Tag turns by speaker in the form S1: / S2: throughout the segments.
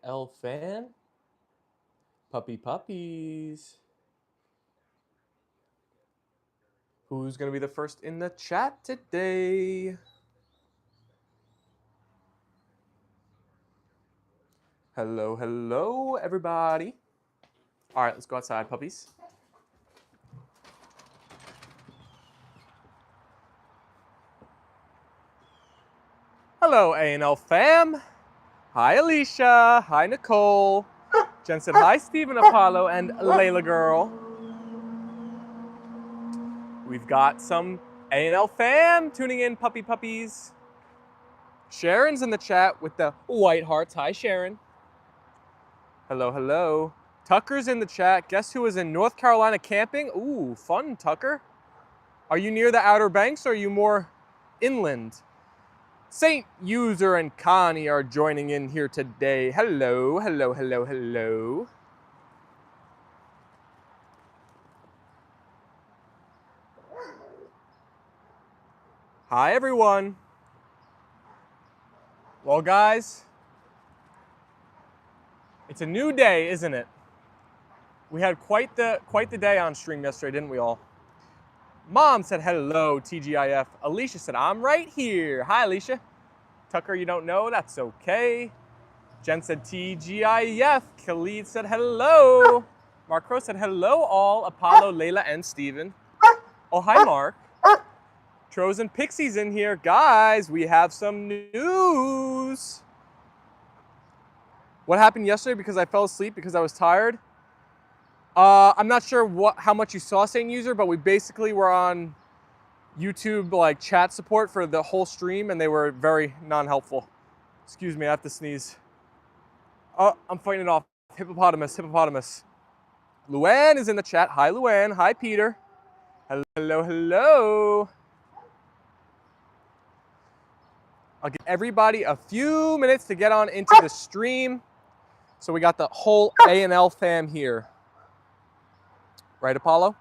S1: A&L fan. Puppies. Who's going to be the first in the chat today? Hello, everybody. All right, let's go outside, puppies. Hello, A&L fam. Hi, Alicia. Hi, Nicole. Jen said hi, Stephen, Apollo, and Leyla girl. We've got some A&L fam tuning in, puppies. Sharon's in the chat with the white hearts. Hi, Sharon. Hello. Tucker's in the chat. Guess who is in North Carolina camping? Ooh, fun, Tucker. Are you near the Outer Banks or are you more inland? Saint User and Connie are joining in here today. Hello. Hi, everyone. Well, guys, it's a new day, isn't it? We had quite the day on stream yesterday, didn't we all? Mom said hello, TGIF. Alicia said, I'm right here. Hi, Alicia. Tucker, you don't know? That's okay. Jen said TGIF. Khalid said hello. Mark Crow said hello all. Apollo, Leyla, and Steven. Oh, hi, Mark. Tros and Pixie's in here. Guys, we have some news. What happened yesterday because I fell asleep because I was tired? I'm not sure how much you saw, Saint User, but we basically were on YouTube like chat support for the whole stream, and they were very non-helpful. Excuse me, I have to sneeze. Oh, I'm fighting it off. Hippopotamus. Luann is in the chat. Hi, Luann. Hi, Peter. Hello. I'll give everybody a few minutes to get on into the stream. So we got the whole A&L fam here. Right, Apollo?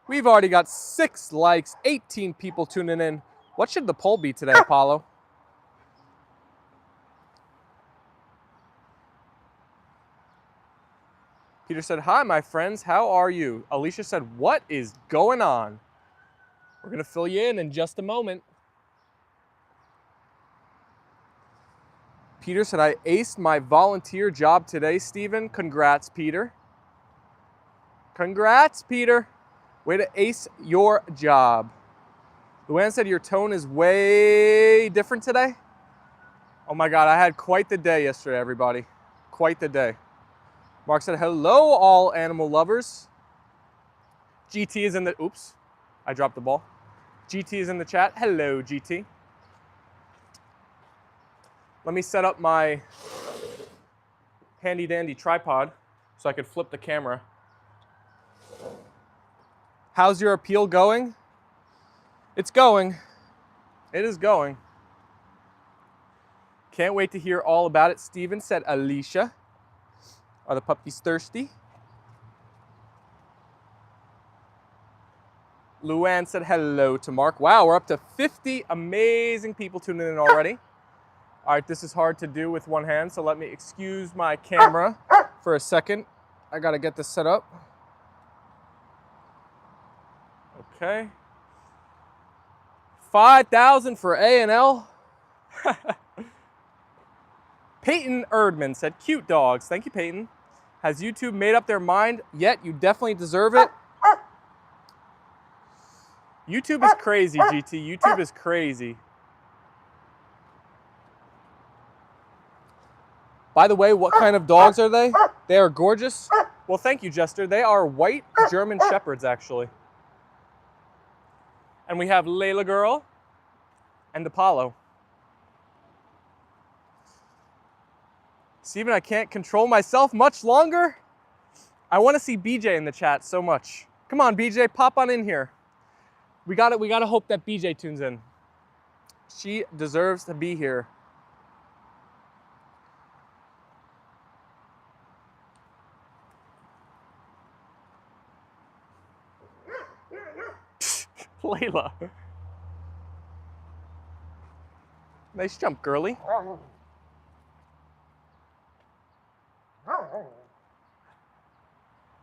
S1: We've already got 6 likes, 18 people tuning in. What should the poll be today, Apollo? Peter said, hi, my friends. How are you? Alicia said, what is going on? We're going to fill you in just a moment. Peter said, I aced my volunteer job today, Stephen. Congrats, Peter. Congrats, Peter. Way to ace your job. Luann said, your tone is way different today. Oh my God, I had quite the day yesterday, everybody. Quite the day. Mark said, hello, all animal lovers. GT is in the, oops, I dropped the ball. GT is in the chat. Hello, GT. Let me set up my handy dandy tripod so I could flip the camera. How's your appeal going? It's going. It is going. Can't wait to hear all about it. Steven said, Alicia. Are the puppies thirsty? Luann said hello to Mark. Wow, we're up to 50 amazing people tuning in already. All right, this is hard to do with one hand, so let me excuse my camera for a second. I gotta get this set up. Okay. 5,000 for A&L. Peyton Erdman said, cute dogs. Thank you, Peyton. Has YouTube made up their mind yet? You definitely deserve it. YouTube is crazy, GT. YouTube is crazy. By the way, what kind of dogs are they? They are gorgeous. Well, thank you, Jester. They are white German Shepherds, actually. And we have Leyla Girl and Apollo. Steven, I can't control myself much longer. I want to see BJ in the chat so much. Come on, BJ, pop on in here. We gotta hope that BJ tunes in. She deserves to be here. Leyla. Nice jump, girly.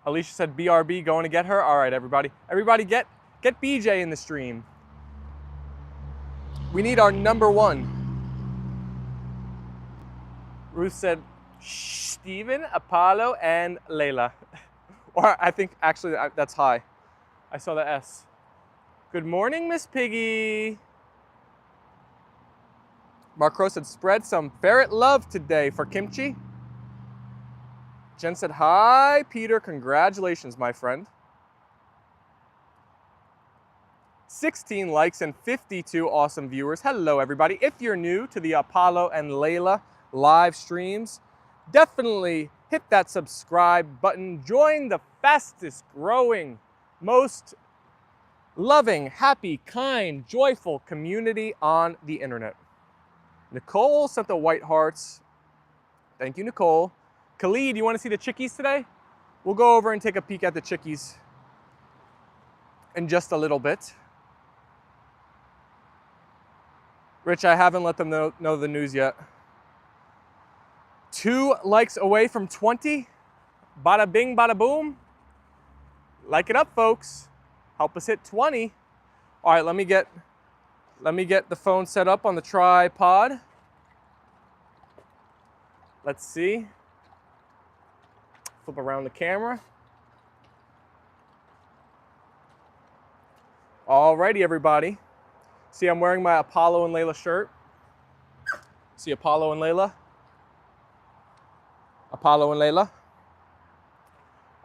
S1: Alicia said BRB, going to get her. All right, everybody. Everybody get BJ in the stream. We need our number one. Ruth said, Steven, Apollo, and Leyla. Or I think, actually, that's high. I saw the S. Good morning, Miss Piggy. Mark Crow said, spread some ferret love today for kimchi. Jen said, hi, Peter. Congratulations, my friend. 16 likes and 52 awesome viewers. Hello, everybody. If you're new to the Apollo and Leyla live streams, definitely hit that subscribe button. Join the fastest growing, most loving, happy, kind, joyful community on the internet. Nicole sent the white hearts. Thank you, Nicole. Khalid, you want to see the chickies today? We'll go over and take a peek at the chickies in just a little bit. Rich, I haven't let them know the news yet. 2 likes away from 20. Bada bing, bada boom. Like it up, folks. Help us hit 20. All right, let me get the phone set up on the tripod. Let's see. Flip around the camera. Alrighty, everybody. See, I'm wearing my Apollo and Leyla shirt. See Apollo and Leyla? Apollo and Leyla.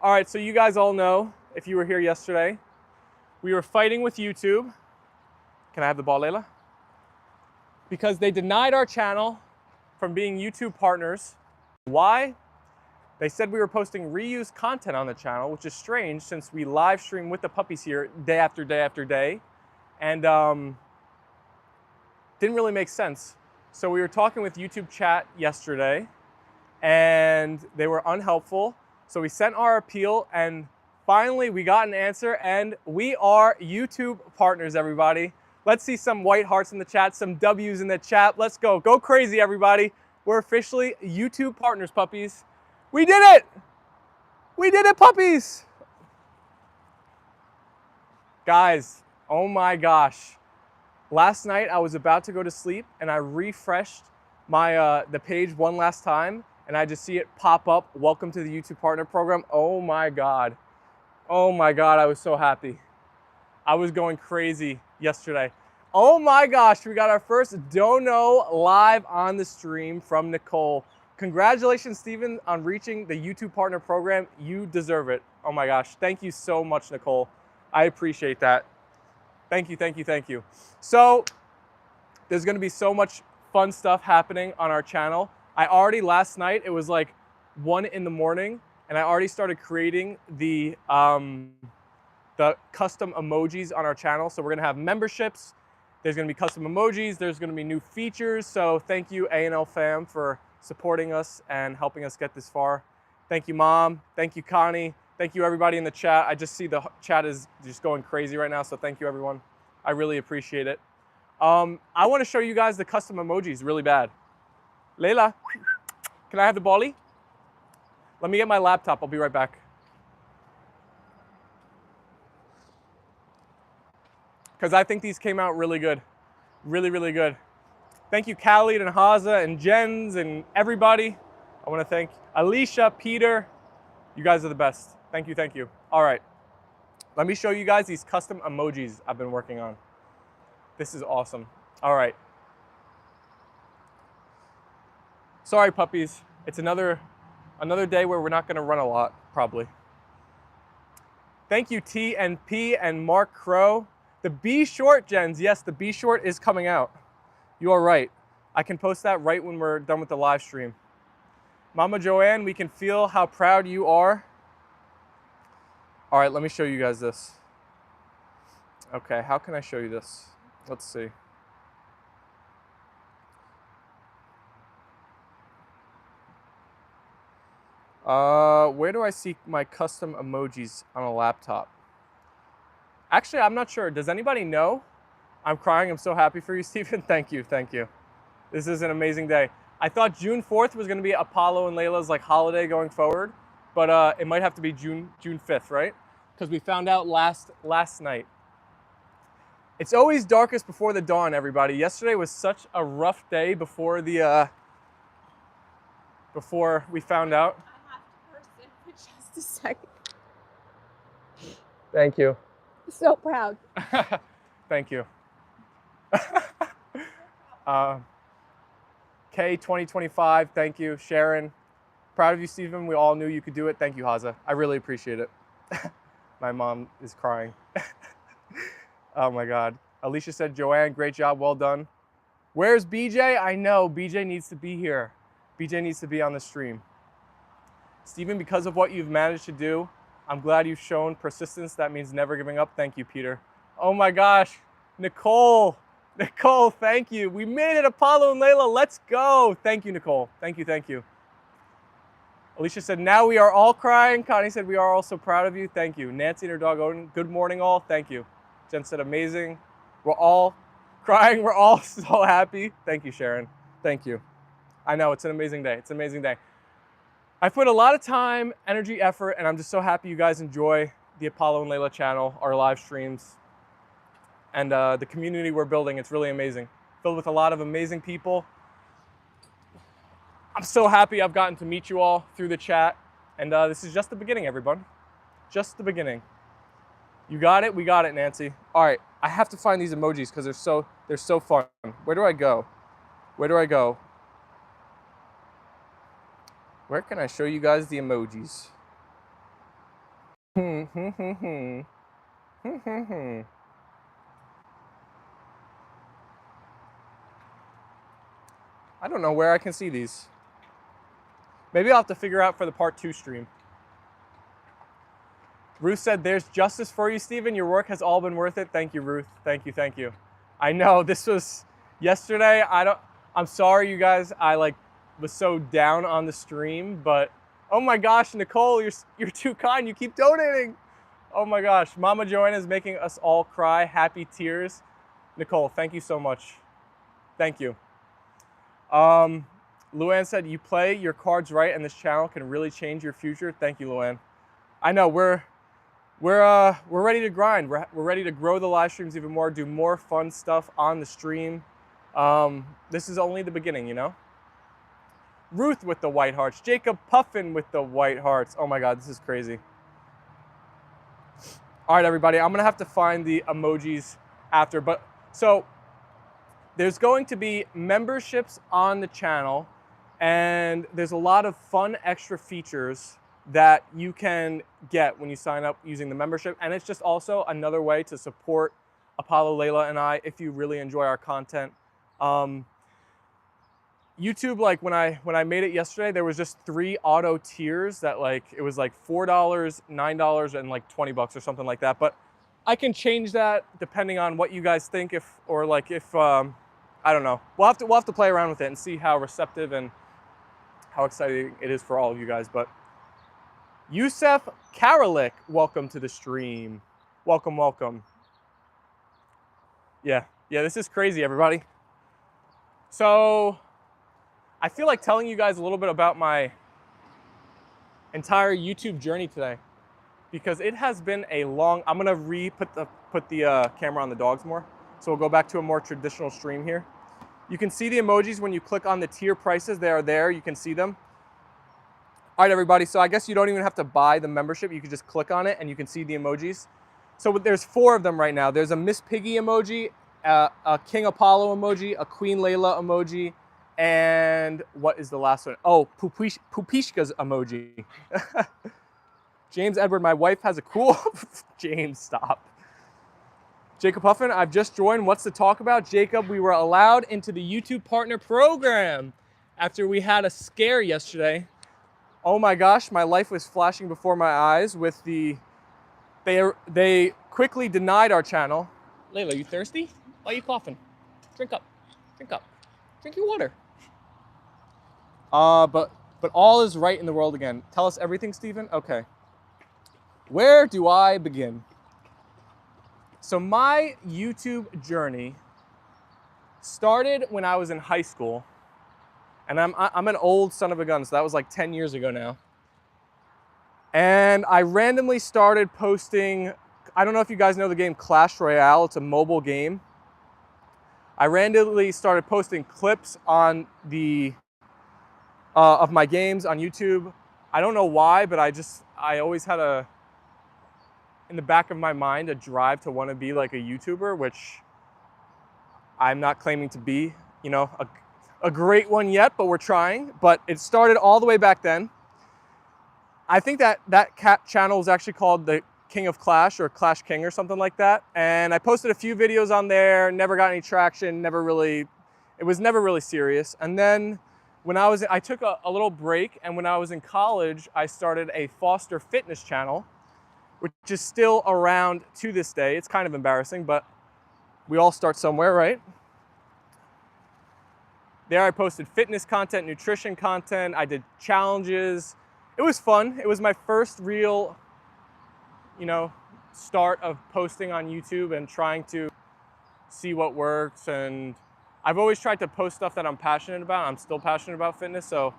S1: All right, so you guys all know, if you were here yesterday, we were fighting with YouTube. Can I have the ball, Leyla? Because they denied our channel from being YouTube partners. Why? They said we were posting reused content on the channel, which is strange since we live stream with the puppies here day after day after day. And didn't really make sense. So we were talking with YouTube chat yesterday and they were unhelpful. So we sent our appeal and finally we got an answer and we are YouTube partners, everybody. Let's see some white hearts in the chat, some W's in the chat. Let's go. Go crazy, everybody. We're officially YouTube partners, puppies. We did it! We did it, puppies! Guys, oh my gosh. Last night I was about to go to sleep and I refreshed my the page one last time and I just see it pop up, welcome to the YouTube Partner Program. Oh my God. Oh my God, I was so happy. I was going crazy yesterday. Oh my gosh, we got our first dono live on the stream from Nicole. Congratulations, Steven, on reaching the YouTube Partner Program. You deserve it. Oh my gosh, thank you so much, Nicole. I appreciate that. Thank you, thank you, thank you. So there's gonna be so much fun stuff happening on our channel. I already, last night, it was like 1 in the morning, and I already started creating the custom emojis on our channel. So we're gonna have memberships. There's gonna be custom emojis. There's gonna be new features. So thank you, A&L fam, for supporting us and helping us get this far. Thank you, Mom. Thank you, Connie. Thank you, everybody in the chat. I just see the chat is just going crazy right now, so thank you, everyone. I really appreciate it. I want to show you guys the custom emojis really bad. Leyla, can I have the bally? Let me get my laptop. I'll be right back. Because I think these came out really good. Really, really good. Thank you, Khalid and Haza and Jens and everybody. I want to thank Alicia, Peter. You guys are the best. Thank you, thank you. All right, let me show you guys these custom emojis I've been working on. This is awesome. All right. Sorry, puppies. It's another day where we're not gonna run a lot, probably. Thank you, TNP and Mark Crow. The B short, Jens. Yes, the B short is coming out. You are right. I can post that right when we're done with the live stream. Mama Joanne, we can feel how proud you are. All right, let me show you guys this. Okay, how can I show you this? Let's see. Where do I see my custom emojis on a laptop? Actually, I'm not sure. Does anybody know? I'm crying. I'm so happy for you, Stephen. Thank you. Thank you. This is an amazing day. I thought June 4th was going to be Apollo and Leyla's like holiday going forward, but it might have to be June 5th, right? Because we found out last night. It's always darkest before the dawn, everybody. Yesterday was such a rough day before before we found out.
S2: I have to burst in for just a second.
S1: Thank you.
S2: So proud.
S1: Thank you. K2025, thank you. Sharon, proud of you, Stephen. We all knew you could do it. Thank you, Haza. I really appreciate it. My mom is crying. Oh my God. Alicia said, Joanne, great job, well done. Where's BJ? I know, BJ needs to be here. BJ needs to be on the stream. Stephen, because of what you've managed to do, I'm glad you've shown persistence. That means never giving up. Thank you, Peter. Oh my gosh, Nicole, thank you. We made it, Apollo and Leyla, let's go. Thank you, Nicole, thank you. Alicia said, now we are all crying. Connie said, we are all so proud of you. Thank you. Nancy and her dog Odin, good morning all, thank you. Jen said, amazing. We're all crying, we're all so happy. Thank you, Sharon, thank you. I know, it's an amazing day, it's an amazing day. I put a lot of time, energy, effort, and I'm just so happy you guys enjoy the Apollo and Leyla channel, our live streams, and the community we're building. It's really amazing. Filled with a lot of amazing people. I'm so happy I've gotten to meet you all through the chat, and this is just the beginning, everyone. Just the beginning. You got it? We got it, Nancy. All right, I have to find these emojis because they're so fun. Where do I go? Where do I go? Where can I show you guys the emojis? I don't know where I can see these. Maybe I'll have to figure out for the part 2 stream. Ruth said, there's justice for you, Stephen. Your work has all been worth it. Thank you, Ruth. Thank you. I know this was yesterday. I'm sorry, you guys. I was so down on the stream, but oh my gosh, Nicole, you're too kind. You keep donating. Oh my gosh, Mama Joanna is making us all cry. Happy tears. Nicole, thank you so much. Thank you. Luann said, you play your cards right and this channel can really change your future. Thank you, Luann. I know we're ready to grind. We're ready to grow the live streams even more, do more fun stuff on the stream. This is only the beginning, you know? Ruth with the white hearts. Jacob Puffin with the white hearts. Oh my God, this is crazy. All right, everybody, I'm gonna have to find the emojis after, but so there's going to be memberships on the channel, and there's a lot of fun extra features that you can get when you sign up using the membership, and it's just also another way to support Apollo, Leyla, and I if you really enjoy our content. YouTube, when I made it yesterday, there was just 3 auto tiers that it was $4, $9, and $20 or something like that. But I can change that depending on what you guys think, if I don't know. We'll have to play around with it and see how receptive and how exciting it is for all of you guys. But Yusef Karalik, welcome to the stream. Welcome. Yeah, this is crazy, everybody. So I feel like telling you guys a little bit about my entire YouTube journey today, because it has been a long. I'm gonna put the camera on the dogs more, so we'll go back to a more traditional stream here. You can see the emojis when you click on the tier prices. They are there. You can see them. All right, everybody. So I guess you don't even have to buy the membership. You can just click on it, and you can see the emojis. So there's 4 of them right now. There's a Miss Piggy emoji, a King Apollo emoji, a Queen Leyla emoji, and what is the last one? Oh, Pupishka's emoji. James Edward, my wife has a cool... James, stop. Jacob Huffin, I've just joined. What's the talk about? Jacob, we were allowed into the YouTube Partner Program after we had a scare yesterday. Oh my gosh, my life was flashing before my eyes with the... They quickly denied our channel. Leyla, you thirsty? Why are you coughing? Drink up. Drink your water. But all is right in the world again. Tell us everything, Stephen. Okay. Where do I begin? So my YouTube journey started when I was in high school, and I'm an old son of a gun, so that was 10 years ago now. And I randomly started posting, I don't know if you guys know the game Clash Royale, it's a mobile game. I randomly started posting clips on the of my games on YouTube. I don't know why, but I always had in the back of my mind, a drive to want to be like a YouTuber, which I'm not claiming to be, you know, a great one yet, but we're trying. But it started all the way back then. I think that cat channel was actually called the King of Clash or Clash King or something like that. And I posted a few videos on there, never got any traction, it was never really serious. And then when I took a little break, and when I was in college, I started a foster fitness channel, which is still around to this day. It's kind of embarrassing, but we all start somewhere, right? There I posted fitness content, nutrition content, I did challenges. It was fun. It was my first real, you know, start of posting on YouTube and trying to see what works. And I've always tried to post stuff that I'm passionate about. I'm still passionate about fitness, so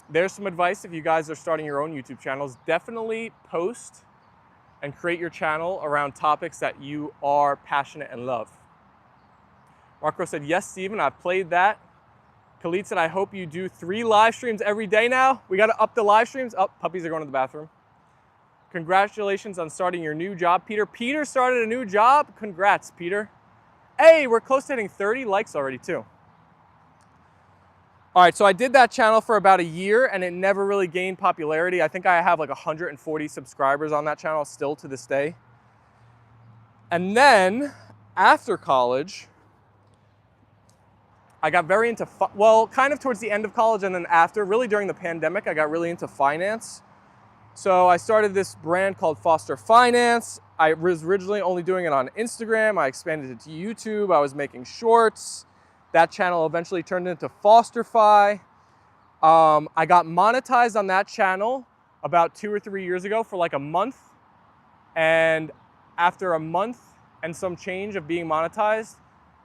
S1: there's some advice if you guys are starting your own YouTube channels. Definitely post and create your channel around topics that you are passionate and love. Marco said, yes, Steven, I've played that. Khalid said, I hope you do 3 live streams every day now. We got to up the live streams. Oh, puppies are going to the bathroom. Congratulations on starting your new job, Peter. Peter started a new job. Congrats, Peter. Hey, we're close to hitting 30 likes already too. All right, so I did that channel for about a year and it never really gained popularity. I think I have like 140 subscribers on that channel still to this day. And then after college, I got very into, well, kind of towards the end of college and then after, really during the pandemic, I got really into finance. So I started this brand called Foster Finance. I was originally only doing it on Instagram. I expanded it to YouTube. I was making shorts. That channel eventually turned into Fosterify. I got monetized on that channel about 2 or 3 years ago for like a month. And after a month and some change of being monetized,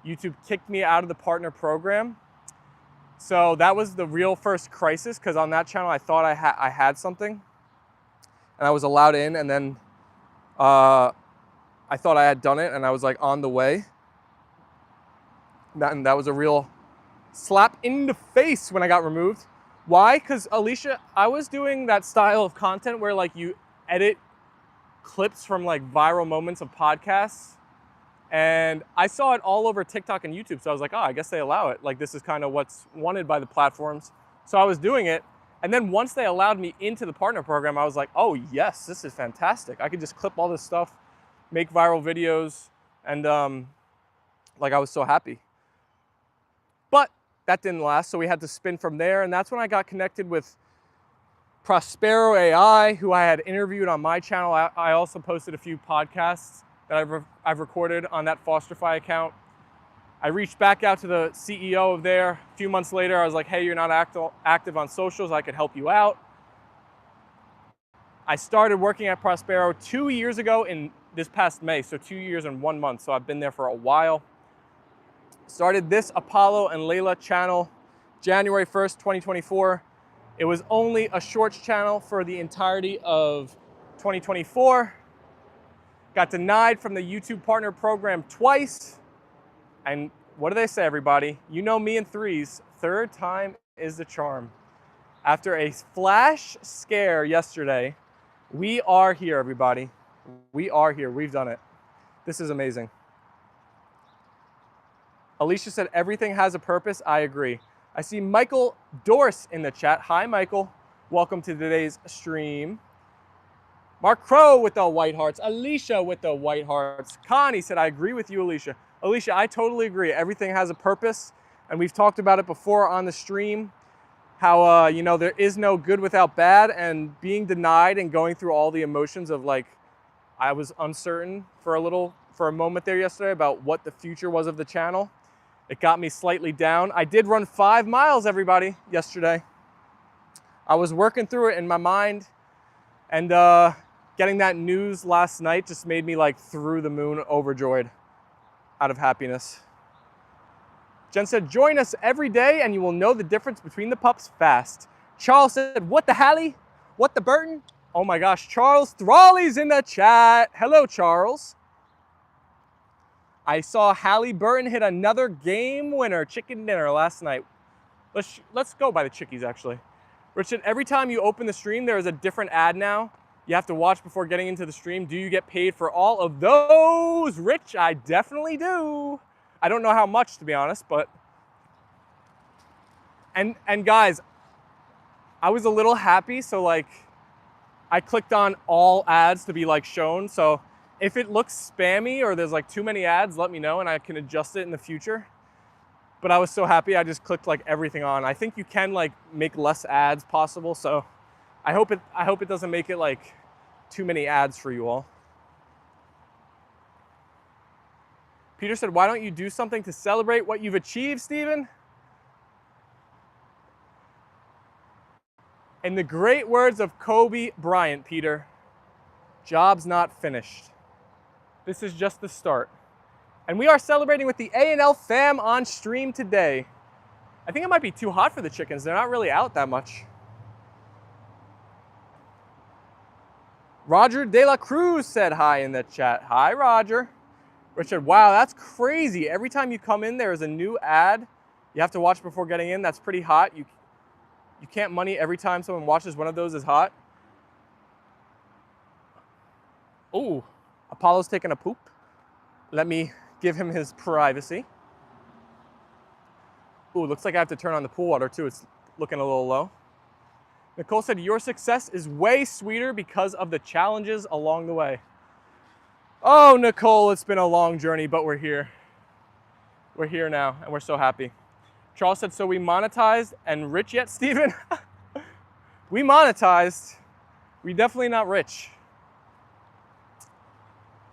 S1: YouTube kicked me out of the partner program. So that was the real first crisis, because on that channel I thought I had something and I was allowed in, and then I thought I had done it and I was like on the way. And that was a real slap in the face when I got removed. Why? Because Alicia, I was doing that style of content where like you edit clips from like viral moments of podcasts. And I saw it all over TikTok and YouTube. So I was like, oh, I guess they allow it. Like this is kind of what's wanted by the platforms. So I was doing it. And then once they allowed me into the partner program, I was like, oh yes, this is fantastic. I could just clip all this stuff, make viral videos. And like I was so happy. But that didn't last. So we had to spin from there. And that's when I got connected with Prospero AI, who I had interviewed on my channel. I also posted a few podcasts that I've recorded on that Fosterify account. I reached back out to the CEO of there. A few months later, I was like, hey, you're not active on socials. I could help you out. I started working at Prospero 2 years ago in this past May. So 2 years and 1 month. So I've been there for a while. Started this Apollo and Leyla channel January 1st, 2024. It was only a shorts channel for the entirety of 2024. Got denied from the YouTube Partner Program twice. And what do they say, everybody? You know me in threes. Third time is the charm. After a flash scare yesterday, we are here, everybody. We are here. We've done it. This is amazing. Alicia said, everything has a purpose. I agree. I see Michael Dorse in the chat. Hi, Michael. Welcome to today's stream. Mark Crow with the white hearts. Alicia with the white hearts. Connie said, I agree with you, Alicia. Alicia, I totally agree. Everything has a purpose. And we've talked about it before on the stream. How, you know, there is no good without bad. And being denied and going through all the emotions of like, I was uncertain for a moment there yesterday about what the future was of the channel. It got me slightly down. I did run 5 miles, everybody, yesterday. I was working through it in my mind, and getting that news last night just made me like through the moon overjoyed out of happiness. Jen said, join us every day and you will know the difference between the pups fast. Charles said, what the Hallie? What the Burton? Oh my gosh, Charles Thrally's in the chat. Hello, Charles. I saw Hallie Burton hit another game winner chicken dinner last night. Let's go by the chickies, actually. Richard, every time you open the stream, there is a different ad now. You have to watch before getting into the stream. Do you get paid for all of those? Rich, I definitely do. I don't know how much, to be honest, but... And guys, I was a little happy, so like, I clicked on all ads to be like shown. So if it looks spammy or there's like too many ads, let me know and I can adjust it in the future. But I was so happy, I just clicked like everything on. I think you can like make less ads possible, so I hope it doesn't make it like too many ads for you all. Peter said, why don't you do something to celebrate what you've achieved, Stephen? In the great words of Kobe Bryant, Peter, job's not finished. This is just the start. And we are celebrating with the A&L fam on stream today. I think it might be too hot for the chickens. They're not really out that much. Roger De La Cruz said hi in the chat. Hi, Roger. Richard, wow, that's crazy. Every time you come in, there is a new ad. You have to watch before getting in. That's pretty hot. You can't money every time someone watches one of those is hot. Oh, Apollo's taking a poop. Let me give him his privacy. Ooh, looks like I have to turn on the pool water too. It's looking a little low. Nicole said, your success is way sweeter because of the challenges along the way. Oh, Nicole, it's been a long journey, but we're here. We're here now, and we're so happy. Charles said, so we monetized and rich yet, Stephen? We monetized. We definitely not rich.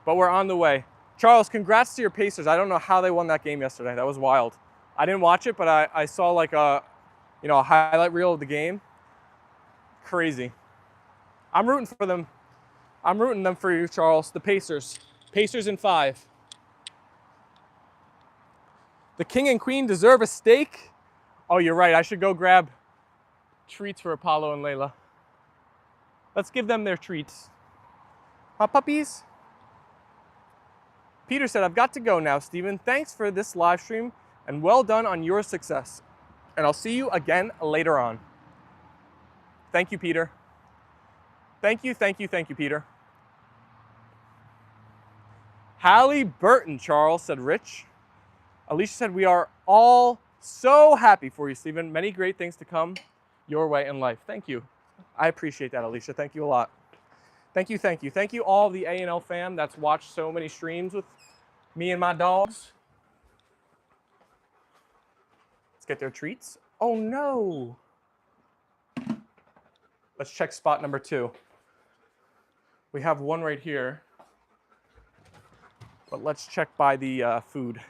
S1: But we're on the way. Charles, congrats to your Pacers. I don't know how they won that game yesterday. That was wild. I didn't watch it, but I saw like a highlight reel of the game. Crazy. I'm rooting for them. I'm rooting them for you, Charles. The Pacers. Pacers in 5. The king and queen deserve a steak. Oh, you're right. I should go grab treats for Apollo and Leyla. Let's give them their treats. Huh, puppies? Peter said, I've got to go now, Stephen. Thanks for this live stream and well done on your success. And I'll see you again later on. Thank you, Peter. Thank you, Peter. Hallie Burton, Charles, said Rich. Alicia said, we are all so happy for you, Stephen. Many great things to come your way in life. Thank you. I appreciate that, Alicia. Thank you a lot. Thank you. Thank you all the A&L fam that's watched so many streams with me and my dogs. Let's get their treats. Oh no. Let's check spot number 2. We have one right here, but let's check by the food.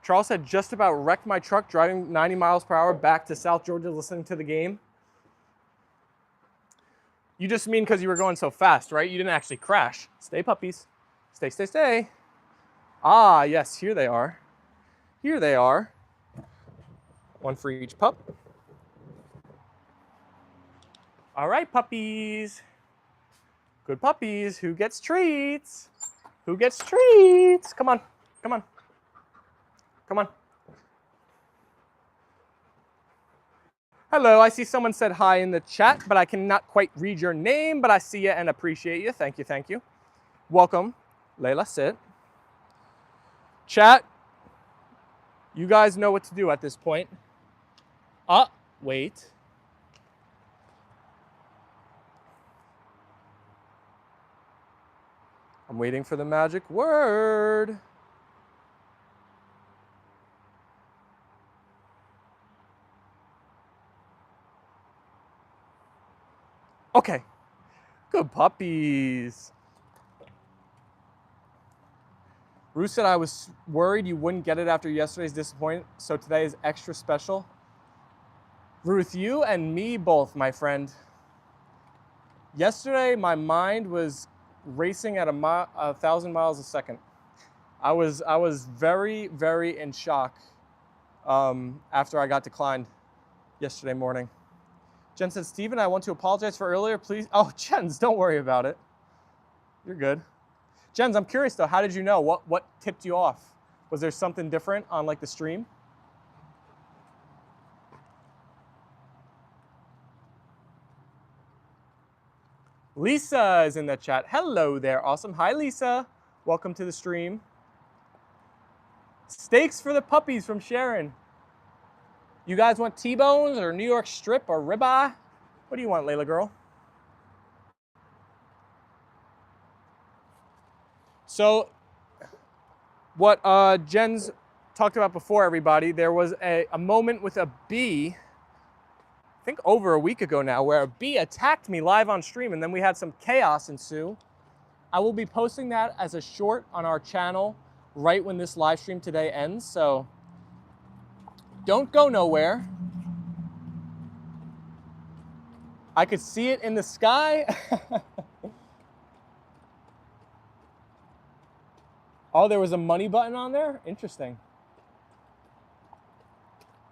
S1: Charles had just about wrecked my truck driving 90 miles per hour back to South Georgia listening to the game. You just mean because you were going so fast, right? You didn't actually crash. Stay, puppies. Stay. Ah, yes, here they are. Here they are. One for each pup. All right, puppies. Good puppies. Who gets treats? Who gets treats? Come on. Hello, I see someone said hi in the chat, but I cannot quite read your name, but I see you and appreciate you. Thank you. Welcome. Leyla, sit. Chat, you guys know what to do at this point. Wait. I'm waiting for the magic word. Okay, good puppies. Ruth said, I was worried you wouldn't get it after yesterday's disappointment, so today is extra special. Ruth, you and me both, my friend. Yesterday, my mind was racing at 1,000 miles a second. I was very, very in shock after I got declined yesterday morning. Jen said, Steven, I want to apologize for earlier, please. Oh, Jens, don't worry about it. You're good. Jens, I'm curious though, how did you know? What tipped you off? Was there something different on like the stream? Lisa is in the chat. Hello there, awesome. Hi, Lisa. Welcome to the stream. Steaks for the puppies from Sharon. You guys want T-bones or New York strip or ribeye? What do you want, Layla girl? So what Jen's talked about before, everybody, there was a moment with a bee, I think over a week ago now, where a bee attacked me live on stream and then we had some chaos ensue. I will be posting that as a short on our channel right when this live stream today ends, so don't go nowhere. I could see it in the sky. Oh, there was a money button on there? Interesting.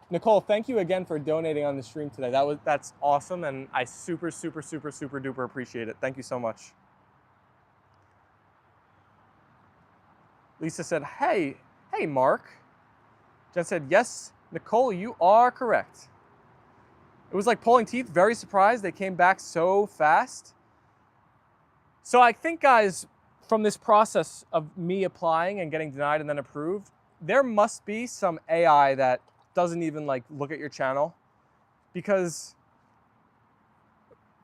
S1: Nicole, thank you again for donating on the stream today. That's awesome, and I super duper appreciate it. Thank you so much. Lisa said, hey Mark. Jen said, yes, Nicole, you are correct. It was like pulling teeth, very surprised they came back so fast. So I think, guys, from this process of me applying and getting denied and then approved, there must be some AI that doesn't even like look at your channel, because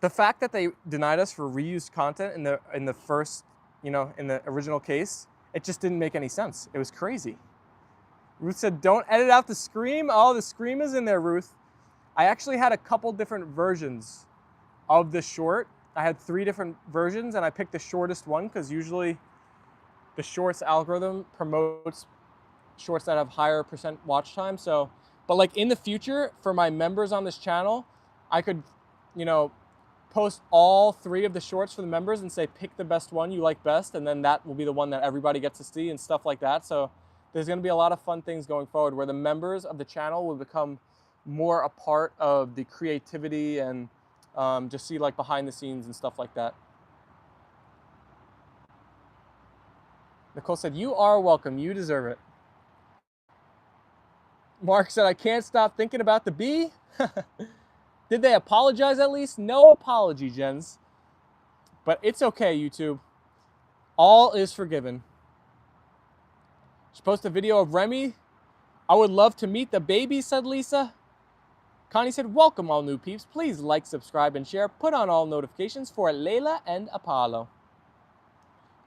S1: the fact that they denied us for reused content in the first, in the original case, it just didn't make any sense. It was crazy. Ruth said, don't edit out the scream. Oh, the scream is in there, Ruth. I actually had a couple different versions of the short. I had 3 different versions and I picked the shortest one because usually the shorts algorithm promotes shorts that have higher % watch time. So, but like in the future for my members on this channel, I could, post all 3 of the shorts for the members and say, pick the best one you like best. And then that will be the one that everybody gets to see and stuff like that. So there's going to be a lot of fun things going forward where the members of the channel will become more a part of the creativity and just see like behind the scenes and stuff like that. Nicole said, you are welcome. You deserve it. Mark said, I can't stop thinking about the bee. Did they apologize at least? No apology, Jens. But it's okay, YouTube. All is forgiven. She posted a video of Remy. I would love to meet the baby, said Lisa. Connie said, welcome all new peeps. Please like, subscribe, and share. Put on all notifications for Leyla and Apollo.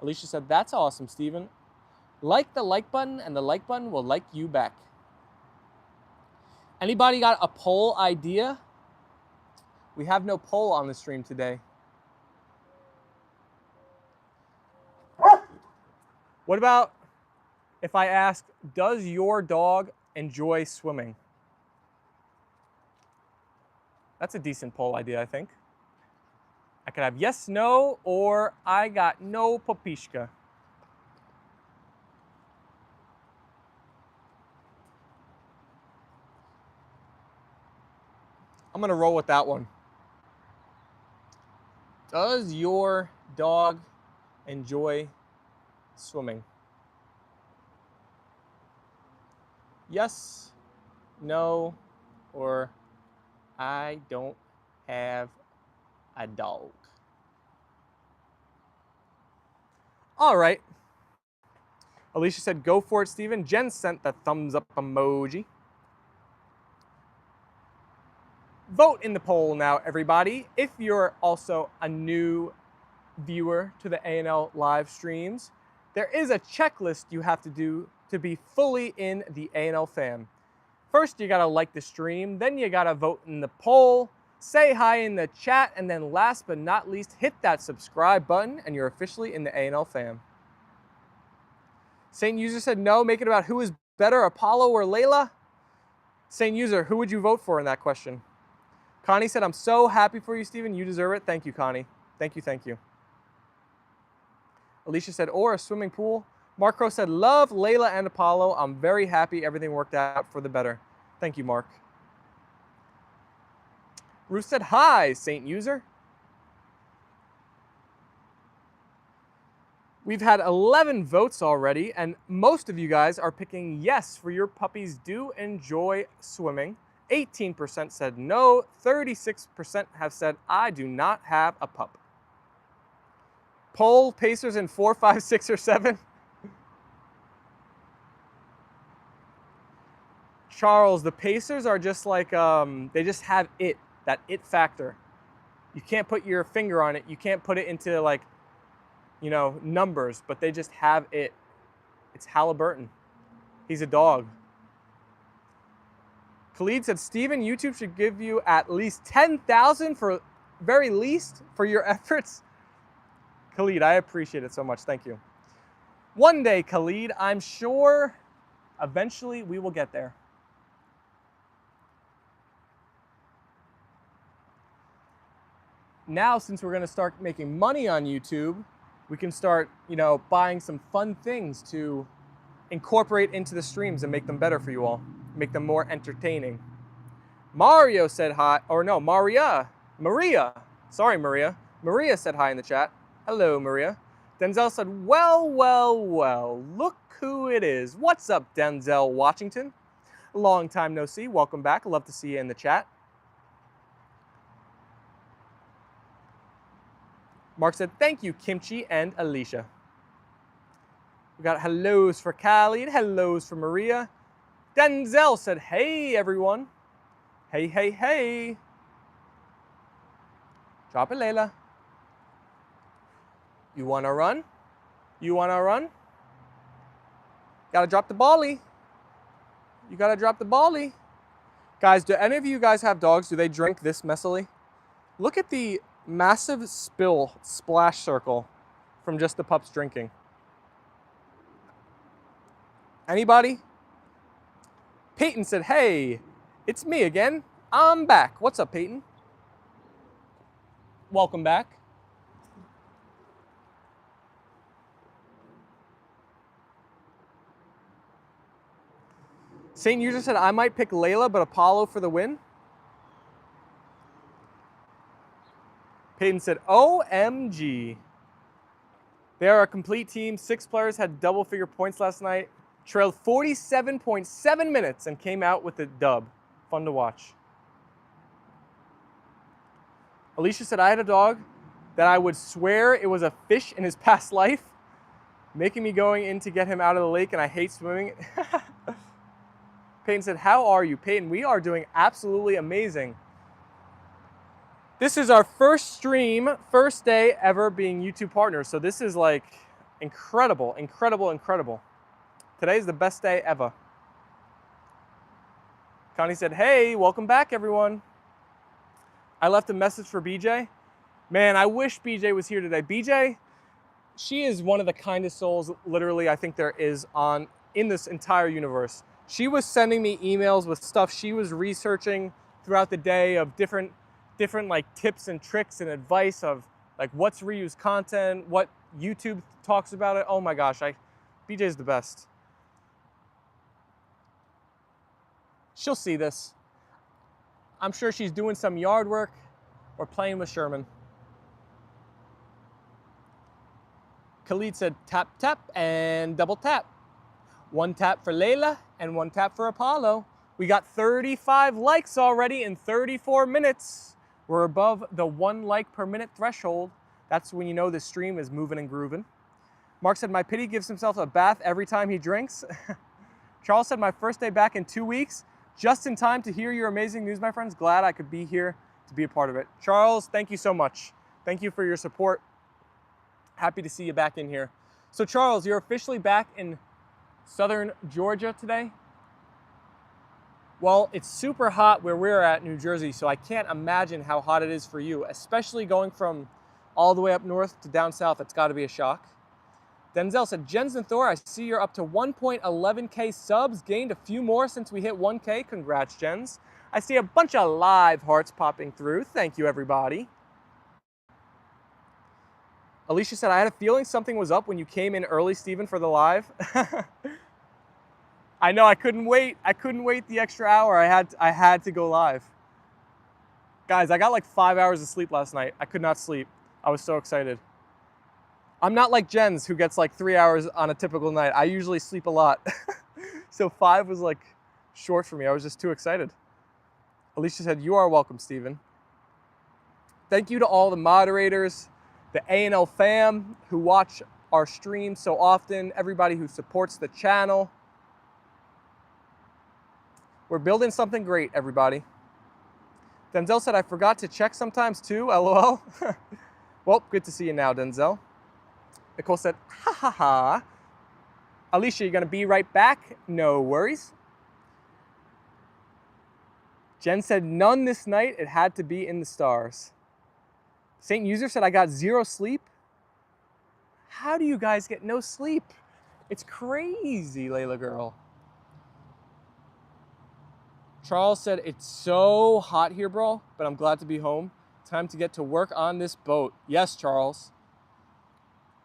S1: Alicia said, that's awesome, Steven. Like the like button, and the like button will like you back. Anybody got a poll idea? We have no poll on the stream today. What about if I ask, does your dog enjoy swimming? That's a decent poll idea, I think. I could have yes, no, or I got no papishka. I'm gonna roll with that one. Does your dog enjoy swimming? Yes, no, or I don't have a dog. All right. Alicia said, go for it, Steven. Jen sent the thumbs up emoji. Vote in the poll now, everybody. If you're also a new viewer to the A&L live streams, there is a checklist you have to do to be fully in the A&L fam. First, you gotta like the stream, then you gotta vote in the poll, say hi in the chat, and then last but not least, hit that subscribe button and you're officially in the A&L fam. Saint User said no, make it about who is better, Apollo or Leyla? Saint User, who would you vote for in that question? Connie said, I'm so happy for you, Steven. You deserve it. Thank you, Connie. Thank you, thank you. Alicia said, or a swimming pool. Mark Crow said, love Leyla and Apollo. I'm very happy everything worked out for the better. Thank you, Mark. Ruth said, hi, Saint User. We've had 11 votes already, and most of you guys are picking yes for your puppies do enjoy swimming. 18% said no, 36% have said I do not have a pup. Poll Pacers in 4, 5, 6, or 7. Charles, the Pacers are just like, they just have that it factor. You can't put your finger on it. You can't put it into like, numbers, but they just have it. It's Halliburton. He's a dog. Khalid said, Steven, YouTube should give you at least 10,000 for very least for your efforts. Khalid, I appreciate it so much. Thank you. One day, Khalid, I'm sure eventually we will get there. Now, since we're going to start making money on YouTube, we can start, buying some fun things to incorporate into the streams and make them better for you all, make them more entertaining. Mario said hi, or no, Maria. Sorry, Maria. Maria said hi in the chat. Hello, Maria. Denzel said, well, look who it is. What's up, Denzel Washington? Long time no see. Welcome back. Love to see you in the chat. Mark said, thank you, Kimchi and Alicia. We got hellos for Khalid, hellos for Maria. Denzel said, hey, everyone. Hey, hey, hey. Drop it, Leyla. You want to run? You want to run? Got to drop the bally. You got to drop the bally. Guys, do any of you guys have dogs? Do they drink this messily? Look at the massive splash circle from just the pups drinking. Anybody? Peyton said, hey, it's me again. I'm back. What's up, Peyton? Welcome back. Saint User said, I might pick Leyla, but Apollo for the win. Peyton said, OMG. They are a complete team. 6 players had double-figure points last night. Trailed 47.7 minutes and came out with a dub. Fun to watch. Alicia said, I had a dog that I would swear it was a fish in his past life, making me going in to get him out of the lake, and I hate swimming. Peyton said, how are you? Peyton, we are doing absolutely amazing. This is our first stream, first day ever being YouTube partners. So this is like incredible, incredible, incredible. Today's the best day ever. Connie said, hey, welcome back, everyone. I left a message for BJ. Man, I wish BJ was here today. BJ, she is one of the kindest souls, literally, I think there is in this entire universe. She was sending me emails with stuff she was researching throughout the day of different like tips and tricks and advice of like what's reused content, what YouTube talks about it. Oh my gosh, BJ's the best. She'll see this. I'm sure she's doing some yard work or playing with Sherman. Khalid said tap, tap, and double tap. 1 tap for Leyla and 1 tap for Apollo. We got 35 likes already in 34 minutes. We're above the 1 like per minute threshold. That's when you know the stream is moving and grooving. Mark said, my pity gives himself a bath every time he drinks. Charles said, my first day back in 2 weeks. Just in time to hear your amazing news, my friends. Glad I could be here to be a part of it. Charles, thank you so much. Thank you for your support. Happy to see you back in here. So Charles, you're officially back in southern Georgia today. Well, it's super hot where we're at, New Jersey, so I can't imagine how hot it is for you, especially going from all the way up north to down south. It's got to be a shock. Denzel said, Jens and Thor, I see you're up to 1.11K subs, gained a few more since we hit 1K. Congrats, Jens. I see a bunch of live hearts popping through. Thank you, everybody. Alicia said, I had a feeling something was up when you came in early, Steven, for the live. I know, I couldn't wait. I couldn't wait the extra hour. I had to go live. Guys, I got like 5 hours of sleep last night. I could not sleep. I was so excited. I'm not like Jens, who gets like 3 hours on a typical night. I usually sleep a lot. So 5 was like short for me. I was just too excited. Alicia said, "You are welcome, Stephen." Thank you to all the moderators, the A&L fam who watch our streams so often, everybody who supports the channel. We're building something great, everybody. Denzel said, "I forgot to check sometimes too, LOL." Well, good to see you now, Denzel. Nicole said, "Ha ha ha." Alicia, you gonna be right back? No worries. Jen said, "None this night. It had to be in the stars." Saint User said, "I got 0 sleep." How do you guys get no sleep? It's crazy, Layla girl. Charles said, "It's so hot here, bro, but I'm glad to be home. Time to get to work on this boat." Yes, Charles.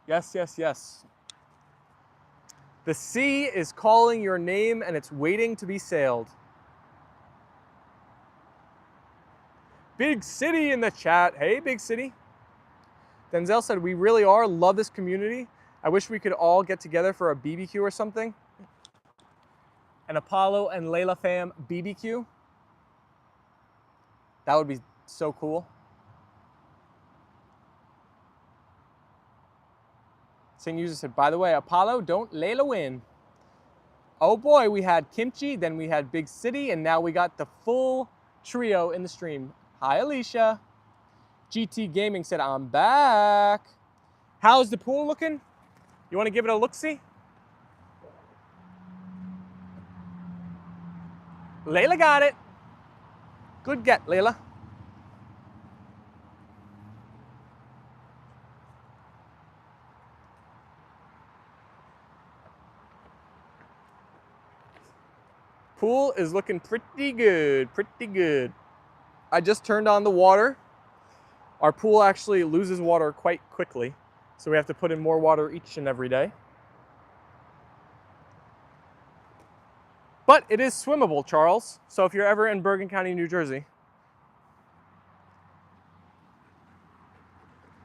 S1: Yes, yes, yes. The sea is calling your name and it's waiting to be sailed. Big City in the chat. Hey, Big City. Denzel said, "We really are. Love this community. I wish we could all get together for a BBQ or something." An Apollo and Leyla fam BBQ. That would be so cool. Sing User said, "By the way, Apollo, don't Leyla win." Oh boy, we had Kimchi, then we had Big City, and now we got the full trio in the stream. Hi, Alicia. GT Gaming said, "I'm back." How's the pool looking? You want to give it a look-see? Layla got it. Good get, Layla. Pool is looking pretty good, pretty good. I just turned on the water. Our pool actually loses water quite quickly, so we have to put in more water each and every day. But it is swimmable, Charles. So if you're ever in Bergen County, New Jersey,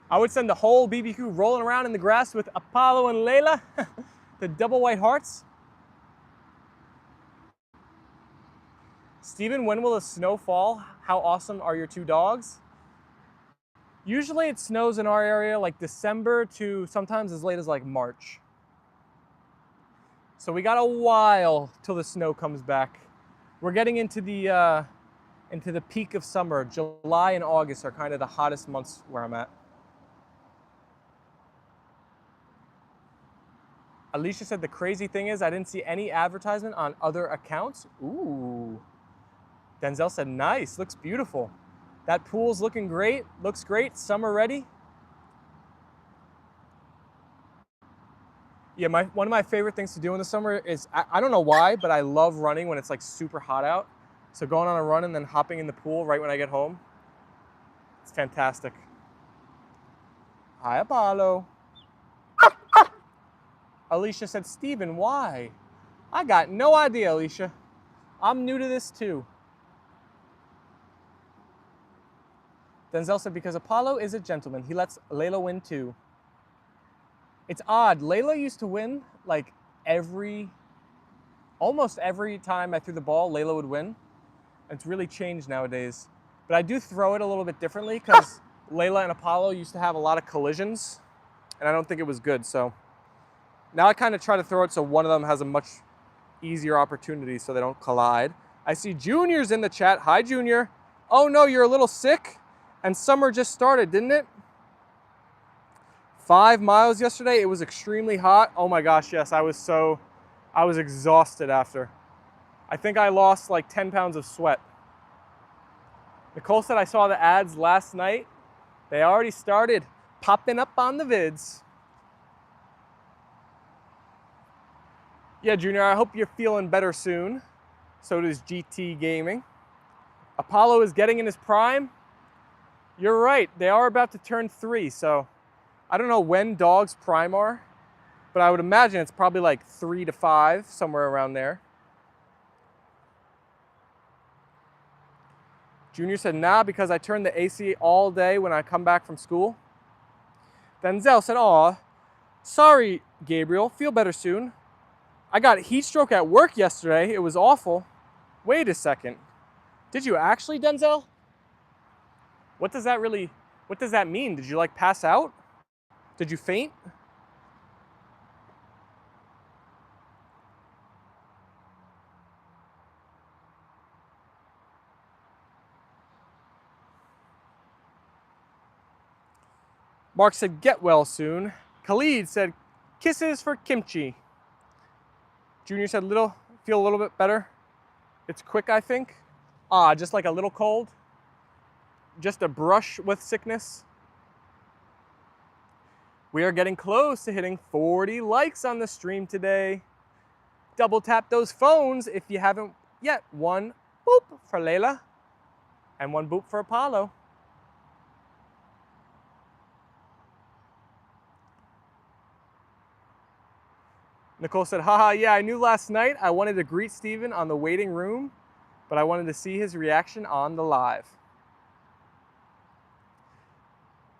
S1: I would send the whole BBQ rolling around in the grass with Apollo and Leyla, the double white hearts. Stephen, when will the snow fall? How awesome are your 2 dogs? Usually it snows in our area like December to sometimes as late as like March. So we got a while till the snow comes back. We're getting into the peak of summer. July and August are kind of the hottest months where I'm at. Alicia said, "The crazy thing is I didn't see any advertisement on other accounts." Ooh. Denzel said, "Nice, looks beautiful. That pool's looking great, looks great, summer ready." Yeah, one of my favorite things to do in the summer is, I don't know why, but I love running when it's like super hot out. So going on a run and then hopping in the pool right when I get home, it's fantastic. Hi, Apollo. Alicia said, "Stephen, why?" I got no idea, Alicia. I'm new to this too. Denzel said, "Because Apollo is a gentleman. He lets Leyla win too." It's odd. Leyla used to win like almost every time I threw the ball, Leyla would win. It's really changed nowadays. But I do throw it a little bit differently because Leyla and Apollo used to have a lot of collisions and I don't think it was good. So now I kind of try to throw it so one of them has a much easier opportunity so they don't collide. I see Junior's in the chat. Hi, Junior. Oh no, you're a little sick? And summer just started, didn't it? 5 miles yesterday. It was extremely hot. Oh my gosh, yes. I was exhausted after. I think I lost like 10 pounds of sweat. Nicole said, "I saw the ads last night. They already started popping up on the vids." Yeah, Junior, I hope you're feeling better soon. So does GT Gaming. Apollo is getting in his prime. You're right. They are about to turn 3, so I don't know when dogs prime are, but I would imagine it's probably like 3 to 5, somewhere around there. Junior said, nah, because I turn the AC all day when I come back from school. Denzel said, aw, sorry, Gabriel, feel better soon. I got a heat stroke at work yesterday. It was awful. Wait a second. Did you actually, Denzel? What does that mean? Did you like pass out? Did you faint? Mark said, get well soon. Khalid said, kisses for kimchi. Junior said, feel a little bit better. It's quick, I think. Just like a little cold. Just a brush with sickness. We are getting close to hitting 40 likes on the stream today. Double tap those phones if you haven't yet. One boop for Leyla and one boop for Apollo. Nicole said, haha, yeah, I knew last night I wanted to greet Steven on the waiting room, but I wanted to see his reaction on the live.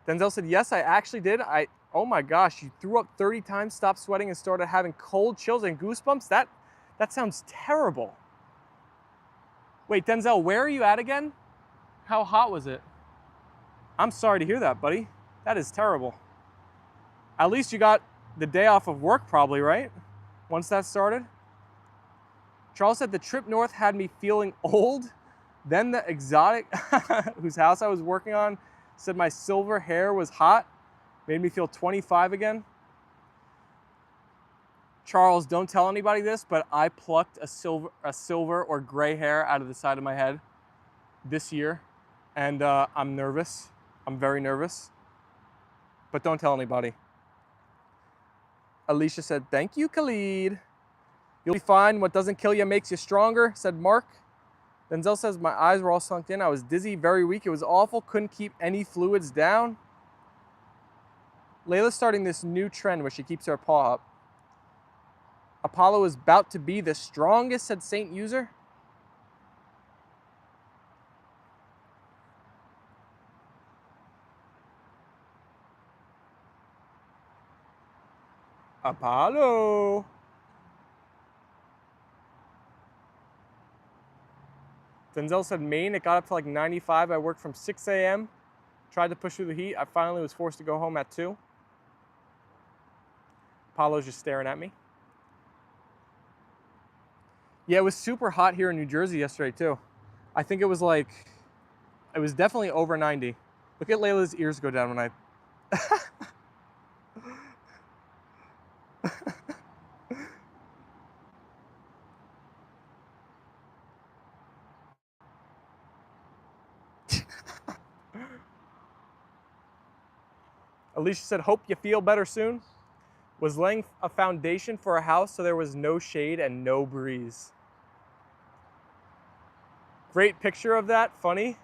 S1: Denzel said, yes, I actually did. Oh my gosh, you threw up 30 times, stopped sweating, and started having cold chills and goosebumps? That sounds terrible. Wait, Denzel, where are you at again? How hot was it? I'm sorry to hear that, buddy. That is terrible. At least you got the day off of work probably, right? Once that started. Charles said the trip north had me feeling old. Then the exotic whose house I was working on said my silver hair was hot. Made me feel 25 again. Charles, don't tell anybody this, but I plucked a silver or gray hair out of the side of my head this year. And I'm nervous. I'm very nervous. But don't tell anybody. Alicia said, thank you, Khalid. You'll be fine. What doesn't kill you makes you stronger, said Mark. Denzel says, my eyes were all sunk in. I was dizzy, very weak. It was awful. Couldn't keep any fluids down. Layla's starting this new trend where she keeps her paw up. Apollo is about to be the strongest, said Saint User. Apollo. Denzel said, Maine, it got up to like 95. I worked from 6 a.m. Tried to push through the heat. I finally was forced to go home at 2. Apollo's just staring at me. Yeah, it was super hot here in New Jersey yesterday too. I think it was definitely over 90. Look at Layla's ears go down when I... Alicia said, hope you feel better soon. Was laying a foundation for a house so there was no shade and no breeze. Great picture of that, funny.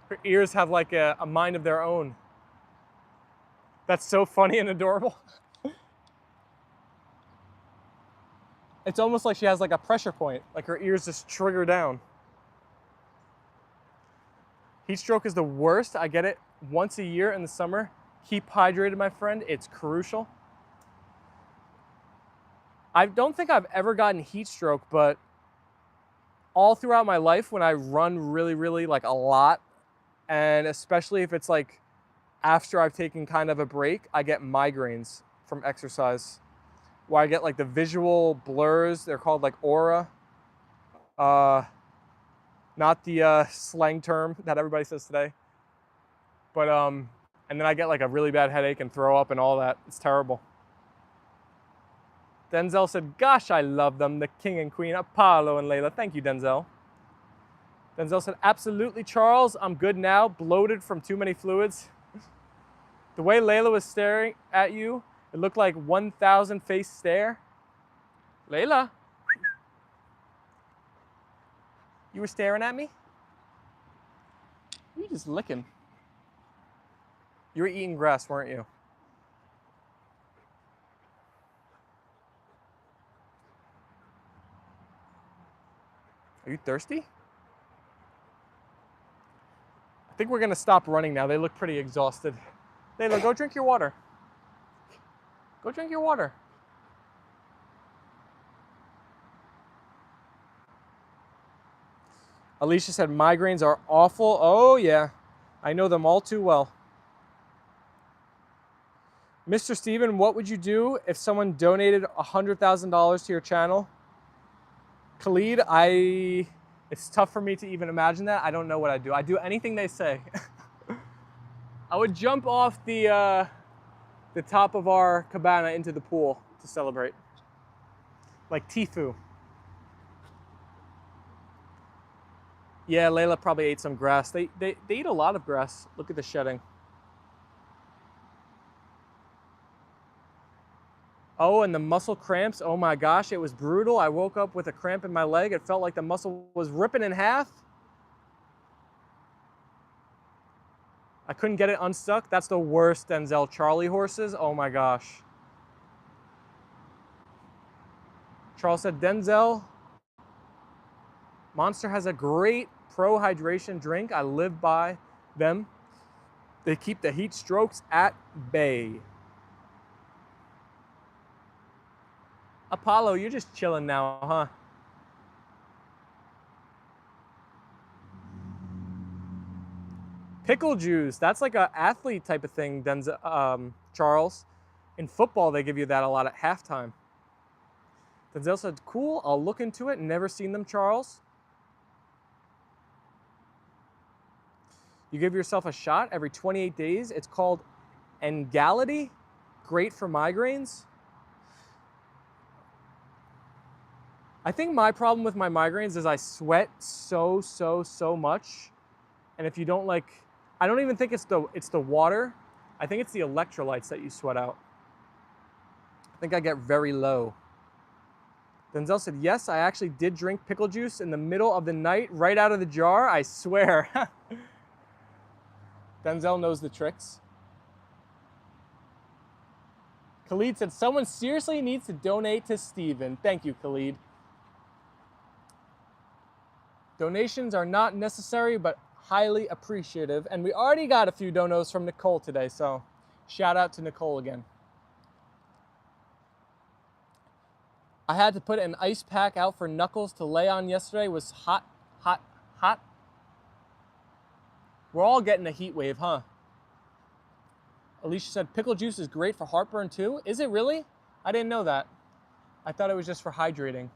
S1: Her ears have like a mind of their own. That's so funny and adorable. It's almost like she has like a pressure point, like her ears just trigger down. Heat stroke is the worst. I get it once a year in the summer. Keep hydrated, my friend. It's crucial. I don't think I've ever gotten heat stroke, but all throughout my life when I run really like a lot, and especially if it's like after I've taken kind of a break, I get migraines from exercise, where I get like the visual blurs. They're called like aura. Not the slang term that everybody says today. But, and then I get like a really bad headache and throw up and all that. It's terrible. Denzel said, gosh, I love them. The king and queen, Apollo and Leyla. Thank you, Denzel. Denzel said, absolutely, Charles. I'm good now. Bloated from too many fluids. The way Leyla was staring at you, it looked like 1,000 face stare. Leyla. You were staring at me? You were just licking. You were eating grass, weren't you? Are you thirsty? I think we're gonna stop running now. They look pretty exhausted. Leyla, go drink your water. Go drink your water. Alicia said migraines are awful. Oh yeah, I know them all too well. Mr. Steven, what would you do if someone donated $100,000 to your channel? Khalid, it's tough for me to even imagine that. I don't know what I'd do. I'd do anything they say. I would jump off the top of our cabana into the pool to celebrate. Like Tifu. Yeah, Leyla probably ate some grass. They eat a lot of grass. Look at the shedding. Oh, and the muscle cramps. Oh my gosh, it was brutal. I woke up with a cramp in my leg. It felt like the muscle was ripping in half. I couldn't get it unstuck. That's the worst Denzel. Charlie horses. Oh my gosh. Charles said, Denzel, Monster has a great pro hydration drink. I live by them. They keep the heat strokes at bay. Apollo, you're just chilling now, huh? Pickle juice, that's like an athlete type of thing, Denzel, Charles. In football, they give you that a lot at halftime. Denzel said, cool, I'll look into it. Never seen them, Charles. You give yourself a shot every 28 days. It's called Emgality, great for migraines. I think my problem with my migraines is I sweat so much. And if you don't like, I don't even think it's the water. I think it's the electrolytes that you sweat out. I think I get very low. Denzel said, yes, I actually did drink pickle juice in the middle of the night, right out of the jar, I swear. Denzel knows the tricks. Khalid said, someone seriously needs to donate to Steven. Thank you, Khalid. Donations are not necessary, but highly appreciative. And we already got a few donos from Nicole today, so shout out to Nicole again. I had to put an ice pack out for Knuckles to lay on yesterday. It was hot. We're all getting a heat wave, huh? Alicia said, pickle juice is great for heartburn too. Is it really? I didn't know that. I thought it was just for hydrating.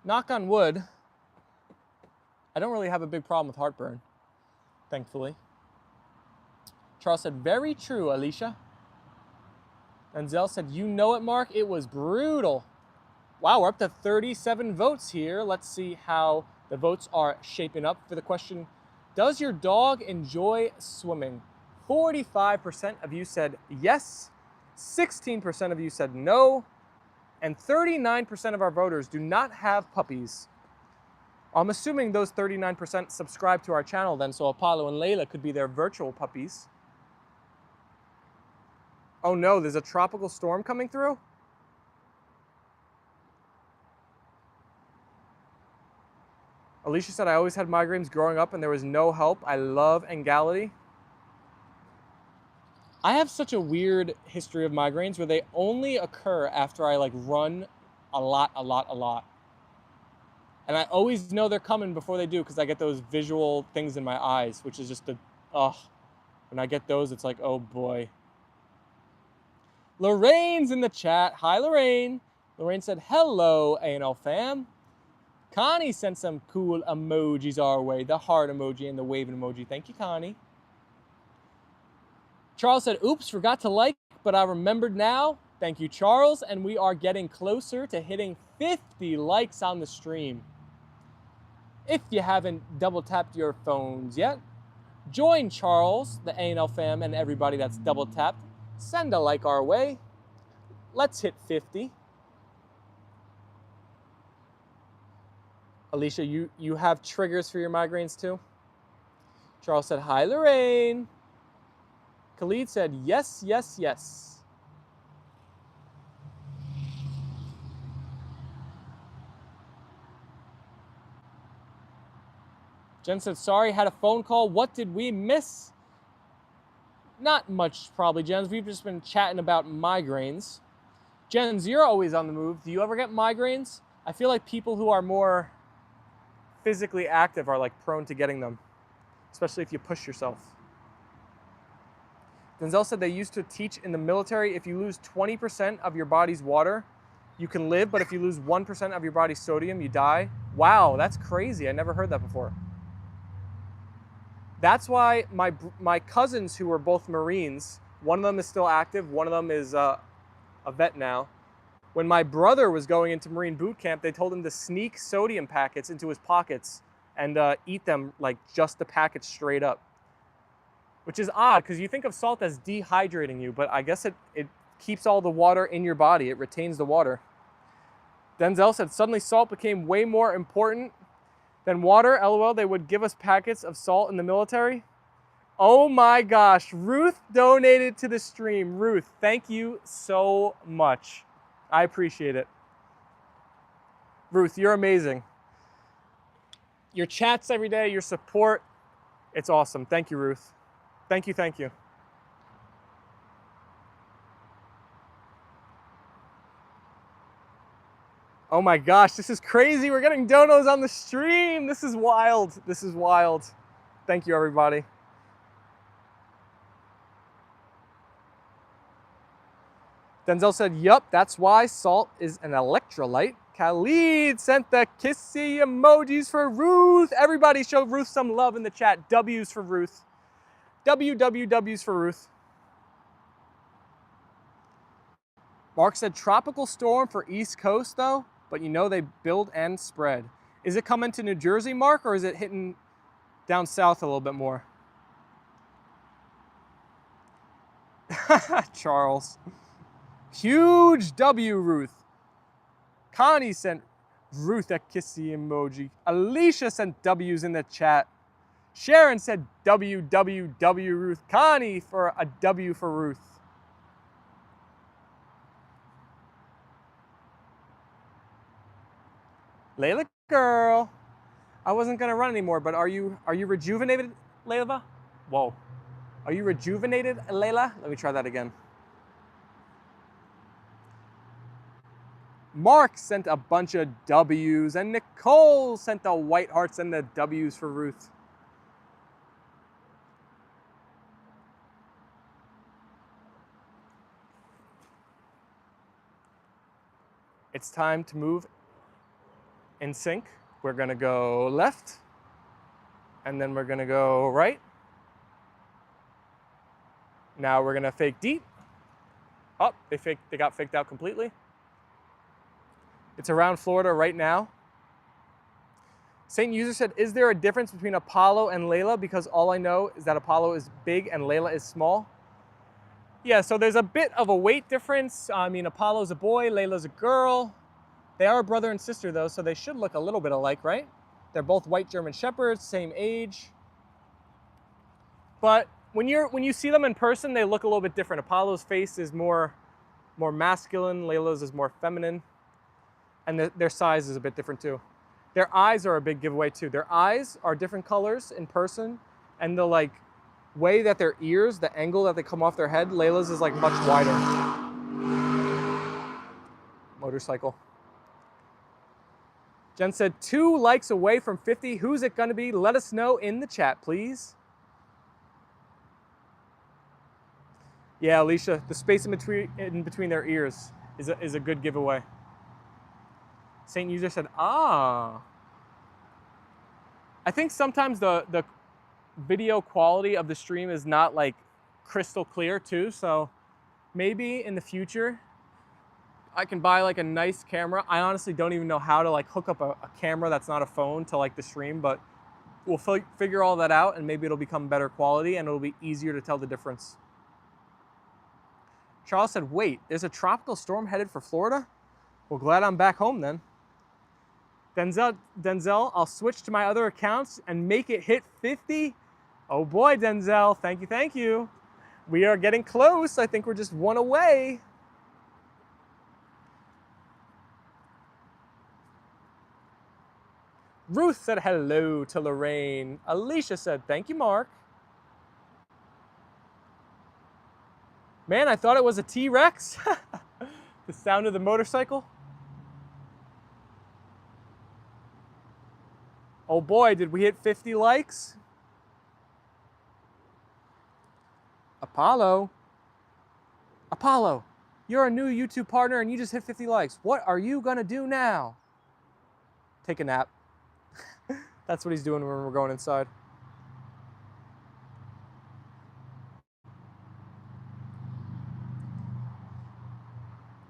S1: Knock on wood, I don't really have a big problem with heartburn, thankfully. Charles said, very true, Alicia. Denzel said, you know it, Mark, it was brutal. Wow, we're up to 37 votes here. Let's see how the votes are shaping up for the question, does your dog enjoy swimming? 45% of you said yes, 16% of you said no, and 39% of our voters do not have puppies. I'm assuming those 39% subscribe to our channel then, so Apollo and Leyla could be their virtual puppies. Oh no, there's a tropical storm coming through? Alicia said, I always had migraines growing up and there was no help. I love Emgality. I have such a weird history of migraines where they only occur after I like run a lot. And I always know they're coming before they do because I get those visual things in my eyes, which is just when I get those, it's like, oh boy. Lorraine's in the chat. Hi, Lorraine. Lorraine said, hello, A&L fam. Connie sent some cool emojis our way, the heart emoji and the waving emoji. Thank you, Connie. Charles said, oops, forgot to like, but I remembered now. Thank you, Charles. And we are getting closer to hitting 50 likes on the stream. If you haven't double tapped your phones yet, join Charles, the A&L fam, and everybody that's double tapped. Send a like our way. Let's hit 50. Alicia, you have triggers for your migraines too? Charles said, hi, Lorraine. Khalid said, yes, yes, yes. Jen said, sorry, had a phone call. What did we miss? Not much, probably, Jen. We've just been chatting about migraines. Jen, you're always on the move. Do you ever get migraines? I feel like people who are more physically active are like prone to getting them, especially if you push yourself. Denzel said they used to teach in the military, if you lose 20% of your body's water, you can live, but if you lose 1% of your body's sodium, you die. Wow, that's crazy. I never heard that before. That's why my cousins who were both Marines, one of them is still active, one of them is a vet now. When my brother was going into Marine boot camp, they told him to sneak sodium packets into his pockets and eat them like just the packet straight up. Which is odd, because you think of salt as dehydrating you, but I guess it keeps all the water in your body. It retains the water. Denzel said, suddenly salt became way more important than water. LOL, they would give us packets of salt in the military. Oh my gosh, Ruth donated to the stream. Ruth, thank you so much. I appreciate it. Ruth, you're amazing. Your chats every day, your support, it's awesome. Thank you, Ruth. Thank you, thank you. Oh my gosh, this is crazy. We're getting donos on the stream. This is wild. This is wild. Thank you, everybody. Denzel said, yup, that's why salt is an electrolyte. Khalid sent the kissy emojis for Ruth. Everybody show Ruth some love in the chat. W's for Ruth. WWW's for Ruth. Mark said, tropical storm for East Coast, though, but you know they build and spread. Is it coming to New Jersey, Mark, or is it hitting down south a little bit more? Charles. Huge W, Ruth. Connie sent Ruth a kissy emoji. Alicia sent W's in the chat. Sharon said WWW Ruth. Connie for a W for Ruth. Layla girl. I wasn't gonna run anymore, but are you rejuvenated, Layla? Whoa. Are you rejuvenated, Layla? Let me try that again. Mark sent a bunch of W's, and Nicole sent the white hearts and the W's for Ruth. It's time to move in sync. We're gonna go left, and then we're gonna go right. Now we're gonna fake deep. Oh, they got faked out completely. It's around Florida right now. Saint User said, is there a difference between Apollo and Leyla? Because all I know is that Apollo is big and Leyla is small. Yeah, so there's a bit of a weight difference. I mean, Apollo's a boy, Layla's a girl. They are brother and sister though, so they should look a little bit alike, right? They're both white German Shepherds, same age. But when you see them in person, they look a little bit different. Apollo's face is more masculine, Layla's is more feminine. And their size is a bit different too. Their eyes are a big giveaway too. Their eyes are different colors in person, and the like way that their ears, the angle that they come off their head, Layla's is like much wider. Motorcycle. Jen said 2 likes away from 50. Who's it gonna be? Let us know in the chat, please. Yeah, Alicia, the space in between their ears is a good giveaway. Saint User said, ah. I think sometimes the video quality of the stream is not like crystal clear too, so maybe in the future I can buy like a nice camera. I honestly don't even know how to like hook up a camera that's not a phone to like the stream, but we'll figure all that out and maybe it'll become better quality and it'll be easier to tell the difference. Charles said, wait, there's a tropical storm headed for Florida? Well, glad I'm back home then. Denzel, I'll switch to my other accounts and make it hit 50. Oh boy, Denzel, thank you, thank you. We are getting close. I think we're just 1 away. Ruth said hello to Lorraine. Alicia said, thank you, Mark. Man, I thought it was a T-Rex. The sound of the motorcycle. Oh boy, did we hit 50 likes? Apollo, you're a new YouTube partner and you just hit 50 likes. What are you gonna do now? Take a nap. That's what he's doing when we're going inside.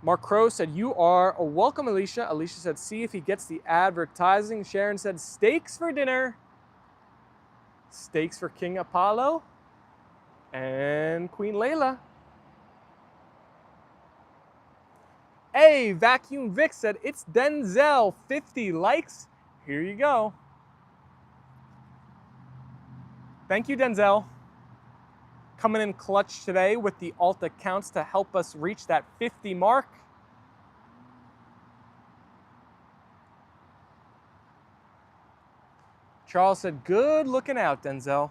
S1: Mark Crow said, you are welcome, Alicia. Alicia said, see if he gets the advertising. Sharon said, steaks for dinner. Steaks for King Apollo and Queen Leyla. Hey, Vacuum Vic said, it's Denzel, 50 likes. Here you go. Thank you, Denzel. Coming in clutch today with the alt accounts to help us reach that 50 mark. Charles said, good looking out, Denzel.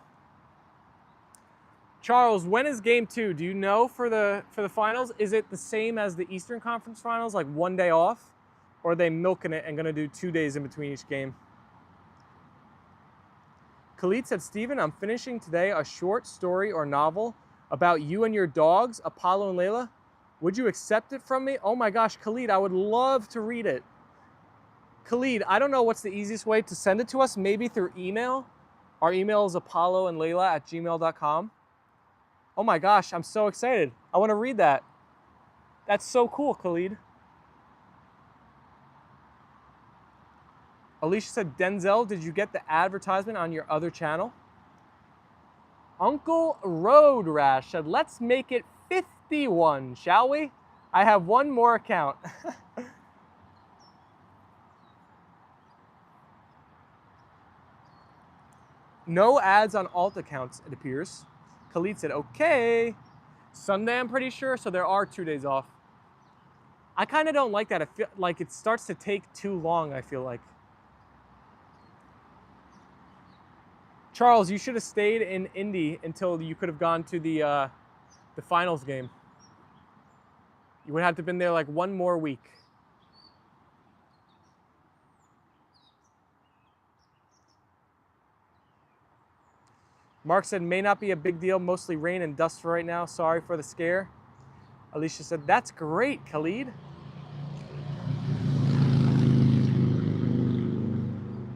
S1: Charles, when is game 2? Do you know for the finals? Is it the same as the Eastern Conference Finals, like one day off? Or are they milking it and gonna do 2 days in between each game? Khalid said, Steven, I'm finishing today a short story or novel about you and your dogs, Apollo and Leyla. Would you accept it from me? Oh my gosh, Khalid, I would love to read it. Khalid, I don't know what's the easiest way to send it to us, maybe through email. Our email is apolloandleyla@gmail.com. Oh my gosh, I'm so excited. I want to read that. That's so cool, Khalid. Alicia said, Denzel, did you get the advertisement on your other channel? Uncle Road Rash said, let's make it 51, shall we? I have one more account. No ads on alt accounts, it appears. Khalid said, okay. Sunday, I'm pretty sure, so there are 2 days off. I kind of don't like that. I feel like it starts to take too long, I feel like. Charles, you should have stayed in Indy until you could have gone to the finals game. You would have to have been there like one more week. Mark said, may not be a big deal, mostly rain and dust for right now. Sorry for the scare. Alicia said, that's great, Khalid.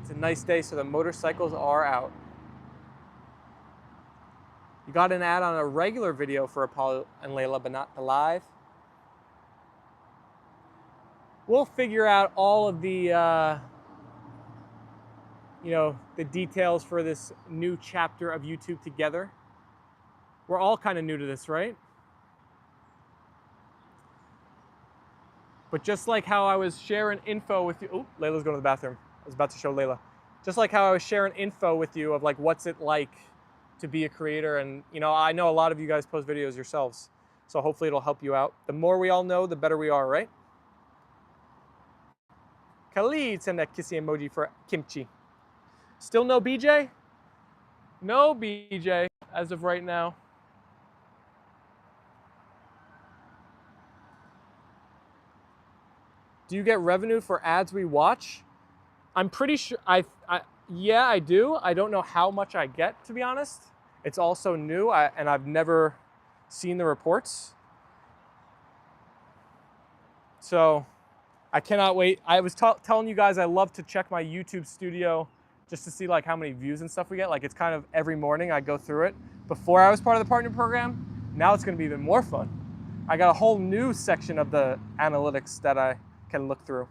S1: It's a nice day, so the motorcycles are out. You got an ad on a regular video for Apollo and Leyla, but not the live. We'll figure out all of the, the details for this new chapter of YouTube together. We're all kind of new to this, right? But just like how I was sharing info with you, oh, Layla's going to the bathroom. I was about to show Leyla. Just like how I was sharing info with you of like, what's it like to be a creator? And I know a lot of you guys post videos yourselves. So hopefully it'll help you out. The more we all know, the better we are, right? Khalid send that kissy emoji for kimchi. Still no BJ? No BJ as of right now. Do you get revenue for ads we watch? I'm pretty sure, yeah, I do. I don't know how much I get, to be honest. It's also new, and I've never seen the reports. So I cannot wait. I was telling you guys I love to check my YouTube studio just to see like how many views and stuff we get. Like it's kind of every morning I go through it. Before I was part of the partner program, now it's gonna be even more fun. I got a whole new section of the analytics that I can look through.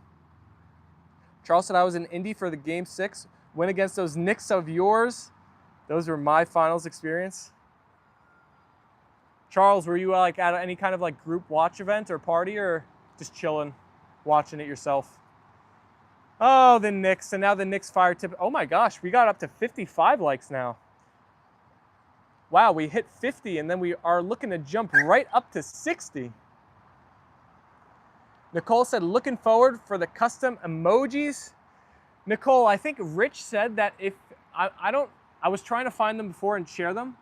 S1: Charles said I was in Indy for the game 6, win against those Knicks of yours. Those were my finals experience. Charles, were you like at any kind of like group watch event or party, or just chilling, watching it yourself? Oh, the Knicks, and now the Knicks fire tip. Oh my gosh, we got up to 55 likes now. Wow, we hit 50 and then we are looking to jump right up to 60. Nicole said, looking forward for the custom emojis. Nicole, I think Rich said that if, I was trying to find them before and share them.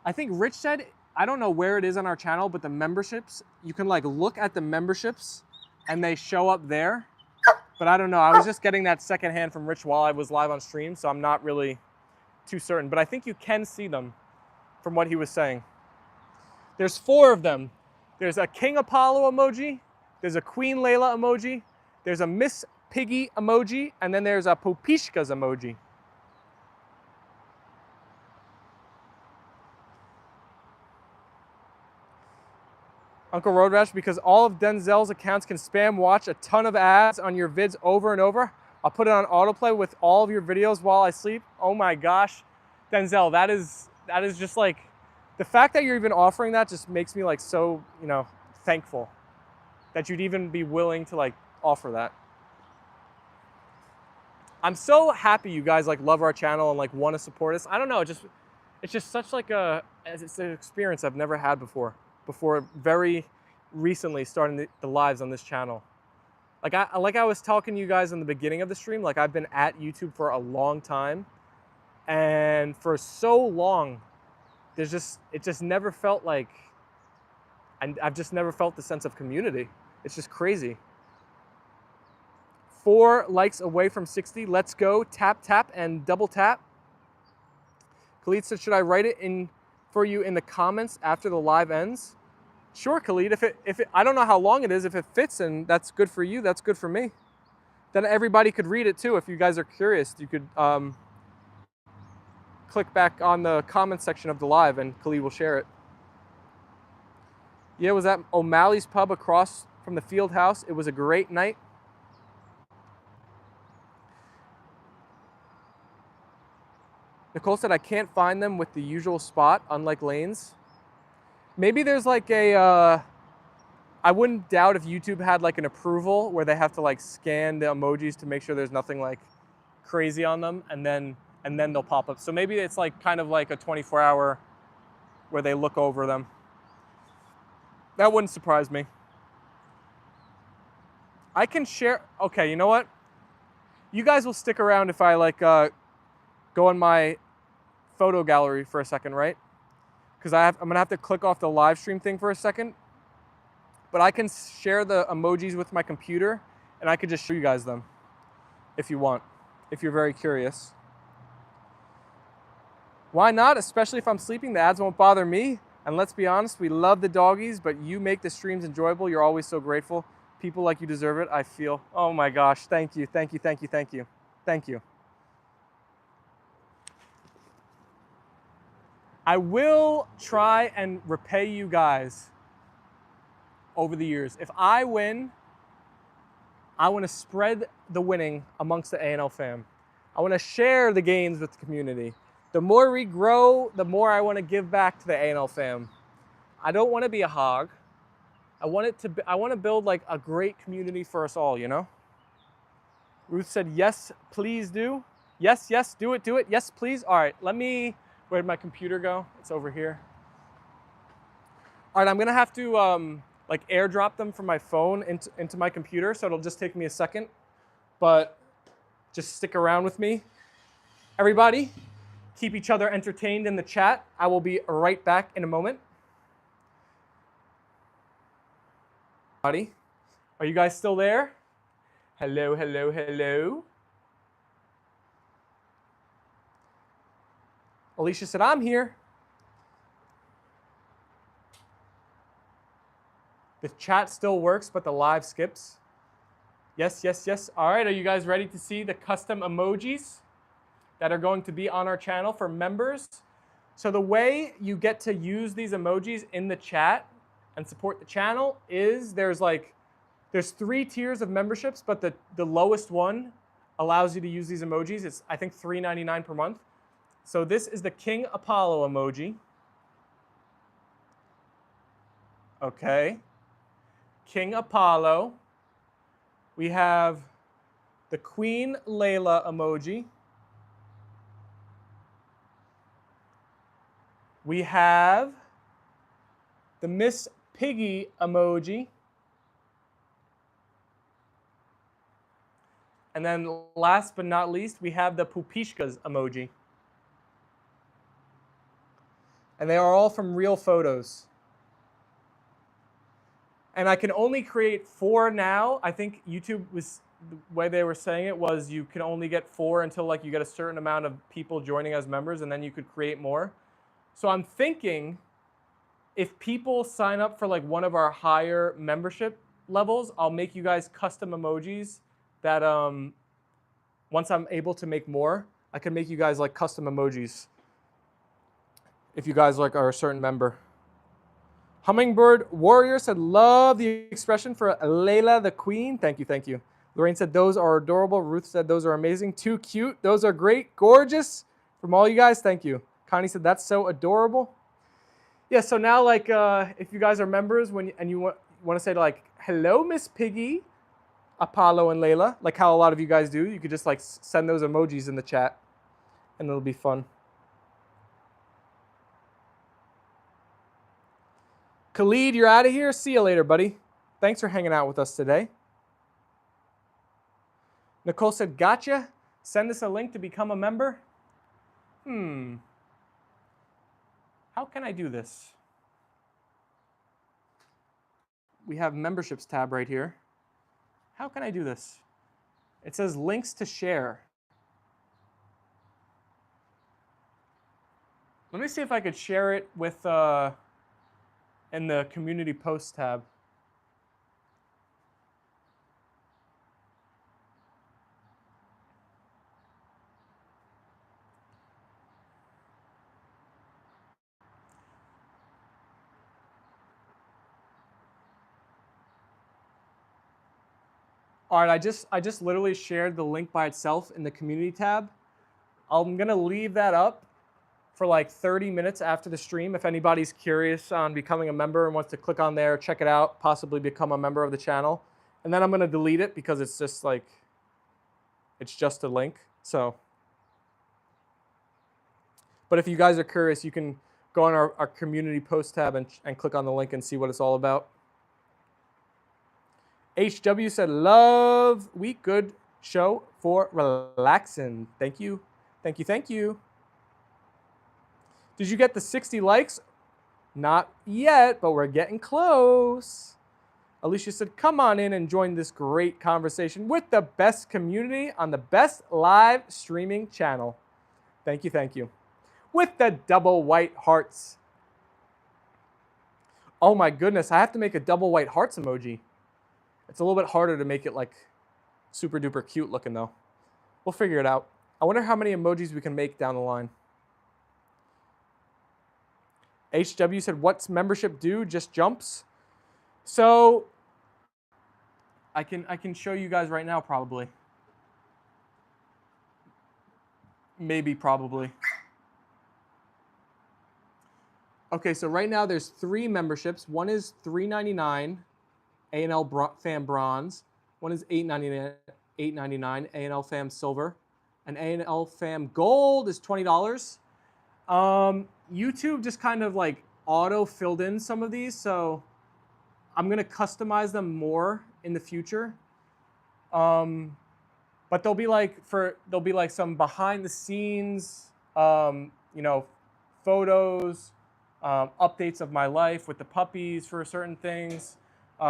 S1: I think Rich said, I don't know where it is on our channel, but the memberships, you can like look at the memberships and they show up there. But I don't know, I was just getting that secondhand from Rich while I was live on stream, so I'm not really too certain. But I think you can see them from what he was saying. There's 4 of them. There's a King Apollo emoji, there's a Queen Leyla emoji, there's a Miss Piggy emoji, and then there's a Popishkas emoji. Uncle Road Rash, because all of Denzel's accounts can spam watch a ton of ads on your vids over and over. I'll put it on autoplay with all of your videos while I sleep. Oh my gosh, Denzel, that is just like, the fact that you're even offering that just makes me like so, you know, thankful that you'd even be willing to like offer that. I'm so happy you guys like love our channel and like want to support us. I don't know, it's just such like it's an experience I've never had before very recently starting the lives on this channel. Like I was talking to you guys in the beginning of the stream, like I've been at YouTube for a long time, and for so long, it just never felt like, I've just never felt the sense of community. It's just crazy. 4 likes away from 60. Let's go. Tap, tap, and double tap. Khalid said, should I write it in for you in the comments after the live ends? Sure, Khalid. If it, I don't know how long it is. If it fits and that's good for you, that's good for me. Then everybody could read it too. If you guys are curious, you could click back on the comment section of the live and Khalid will share it. Yeah, it was at O'Malley's Pub across from the field house. It was a great night. Nicole said, I can't find them with the usual spot, unlike lanes. Maybe there's like a, I wouldn't doubt if YouTube had like an approval where they have to like scan the emojis to make sure there's nothing like crazy on them, and then they'll pop up. So maybe it's like kind of like a 24-hour where they look over them. That wouldn't surprise me. I can share, okay, you know what? You guys will stick around if I like go on my photo gallery for a second, right? Because I'm gonna have to click off the live stream thing for a second. But I can share the emojis with my computer and I could just show you guys them if you want, if you're very curious. Why not? Especially if I'm sleeping, the ads won't bother me. And let's be honest, we love the doggies, but you make the streams enjoyable. You're always so grateful. People like you deserve it, I feel. Oh my gosh, thank you, thank you, thank you, thank you, thank you. I will try and repay you guys over the years. If I win, I want to spread the winning amongst the ANL fam. I want to share the gains with the community. The more we grow, the more I want to give back to the ANL fam. I don't want to be a hog. I want to build like a great community for us all, you know? Ruth said, yes, please do. Yes, yes, do it, do it. Yes, please. All right, where'd my computer go? It's over here. All right, I'm gonna have to like airdrop them from my phone into my computer, so it'll just take me a second, but just stick around with me. Everybody, keep each other entertained in the chat. I will be right back in a moment. Buddy, are you guys still there? Hello, hello, hello. Alicia said, I'm here. The chat still works, but the live skips. Yes, yes, yes. All right, are you guys ready to see the custom emojis that are going to be on our channel for members? So the way you get to use these emojis in the chat and support the channel is there's 3 tiers of memberships, but the lowest one allows you to use these emojis. It's, I think, $3.99 per month. So this is the King Apollo emoji. Okay. King Apollo. We have the Queen Leyla emoji. We have the Miss Piggy emoji. And then last but not least, we have the pupishkas emoji. And they are all from real photos. And I can only create 4 now. I think YouTube was, the way they were saying it was you can only get 4 until like you get a certain amount of people joining as members, and then you could create more. So I'm thinking if people sign up for like one of our higher membership levels, I'll make you guys custom emojis that once I'm able to make more, I can make you guys like custom emojis if you guys like are a certain member. Hummingbird Warrior said, love the expression for Leyla the Queen. Thank you, thank you. Lorraine said, those are adorable. Ruth said, those are amazing. Too cute. Those are great. Gorgeous. From all you guys, thank you. Connie said, that's so adorable. Yeah, so now like if you guys are members and you want to say like, hello, Miss Piggy, Apollo and Leyla, like how a lot of you guys do, you could just like send those emojis in the chat and it'll be fun. Khalid, you're out of here. See you later, buddy. Thanks for hanging out with us today. Nicole said, gotcha. Send us a link to become a member. How can I do this? We have memberships tab right here. How can I do this? It says links to share. Let me see if I could share it with in the community post tab. All right, I just literally shared the link by itself in the community tab. I'm gonna leave that up for like 30 minutes after the stream. If anybody's curious on becoming a member and wants to click on there, check it out, possibly become a member of the channel. And then I'm gonna delete it because it's just like, it's just a link, so. But if you guys are curious, you can go on our community post tab and click on the link and see what it's all about. HW said, love week, good show for relaxing. Thank you, thank you, thank you. Did you get the 60 likes? Not yet, but we're getting close. Alicia said, come on in and join this great conversation with the best community on the best live streaming channel. Thank you, thank you. With the double white hearts. Oh my goodness, I have to make a double white hearts emoji. It's a little bit harder to make it like super duper cute looking though. We'll figure it out. I wonder how many emojis we can make down the line. HW said, what's membership do? Just jumps? So I can show you guys right now probably. Maybe probably. Okay, so right now there's 3 memberships. One is $3.99, A&L Fam Bronze. One is $8.99, A&L Fam Silver. And A&L Fam Gold is $20. YouTube just kind of like auto filled in some of these, so I'm gonna customize them more in the future. But there'll be like some behind the scenes, you know, photos, updates of my life with the puppies for certain things.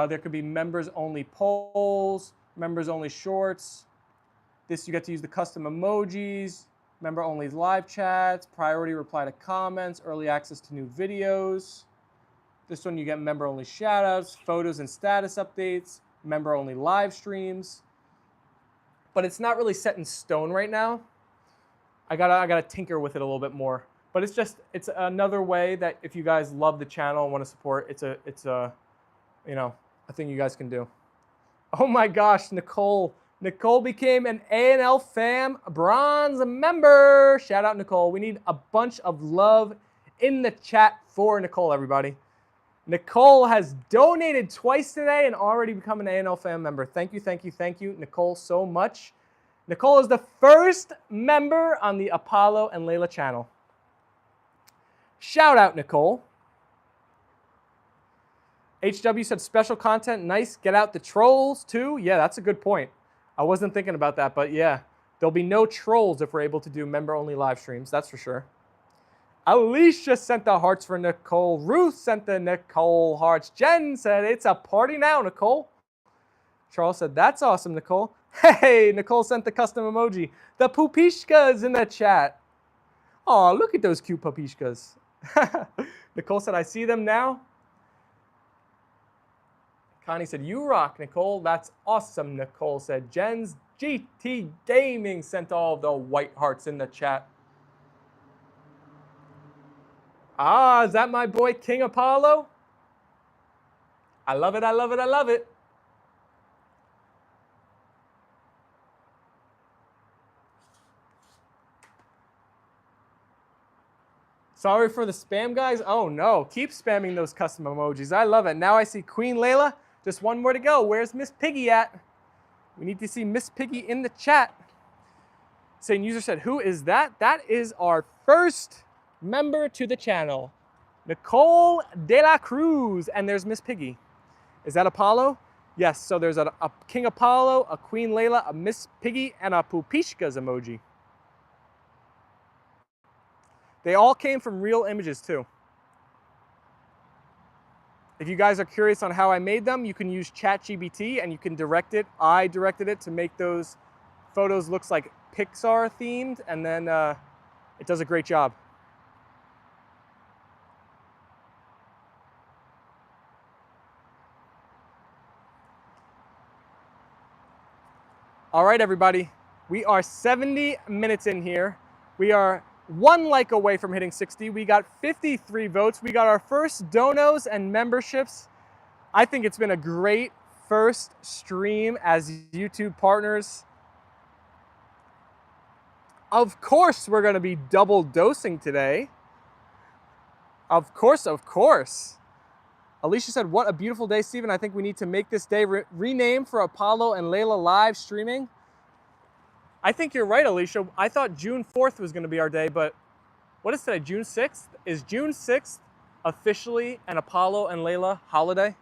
S1: There could be members only polls, members only shorts. This you get to use the custom emojis, member only live chats, priority reply to comments, early access to new videos. This one you get member only shout outs, photos and status updates, member only live streams. But it's not really set in stone right now. I gotta tinker with it a little bit more. But it's another way that if you guys love the channel and want to support, it's a you know, a thing you guys can do. Oh my gosh, Nicole became an A&L Fam Bronze member. Shout out Nicole. We need a bunch of love in the chat for Nicole, everybody. Nicole has donated twice today and already become an A&L Fam member. Thank you, thank you, thank you, Nicole, so much. Nicole is the first member on the Apollo and Leyla channel. Shout out, Nicole. HW said special content, nice. Get out the trolls too. Yeah, that's a good point. I wasn't thinking about that, but yeah. There'll be no trolls if we're able to do member-only live streams, that's for sure. Alicia sent the hearts for Nicole. Ruth sent the Nicole hearts. Jen said, it's a party now, Nicole. Charles said, that's awesome, Nicole. Hey, Nicole sent the custom emoji. The pupishkas in the chat. Oh, look at those cute pupishkas. Nicole said, I see them now. Connie said, you rock, Nicole. That's awesome, Nicole said. Jen's GT Gaming sent all the white hearts in the chat. Ah, is that my boy King Apollo? I love it, I love it, I love it. Sorry for the spam, guys. Oh no, keep spamming those custom emojis. I love it. Now I see Queen Layla. Just one more to go. Where's Miss Piggy at? We need to see Miss Piggy in the chat. Same user said, who is that? That is our first member to the channel, Nicole De La Cruz. And there's Miss Piggy. Is that Apollo? Yes, so there's a King Apollo, a Queen Layla, a Miss Piggy, and a Pupishkas emoji. They all came from real images too. If you guys are curious on how I made them, you can use ChatGPT and you can direct it. I directed it to make those photos look like Pixar themed, and then it does a great job. All right, everybody, we are 70 minutes in here. We are 1 like away from hitting 60. We got 53 votes. We got our first donos and memberships. I think it's been a great first stream as YouTube partners. Of course, we're gonna be double dosing today. Of course, of course. Alicia said, what a beautiful day, Stephen. I think we need to make this day rename for Apollo and Leyla live streaming. I think you're right, Alicia. I thought June 4th was going to be our day, but what is today, June 6th? Is June 6th officially an Apollo and Leyla holiday?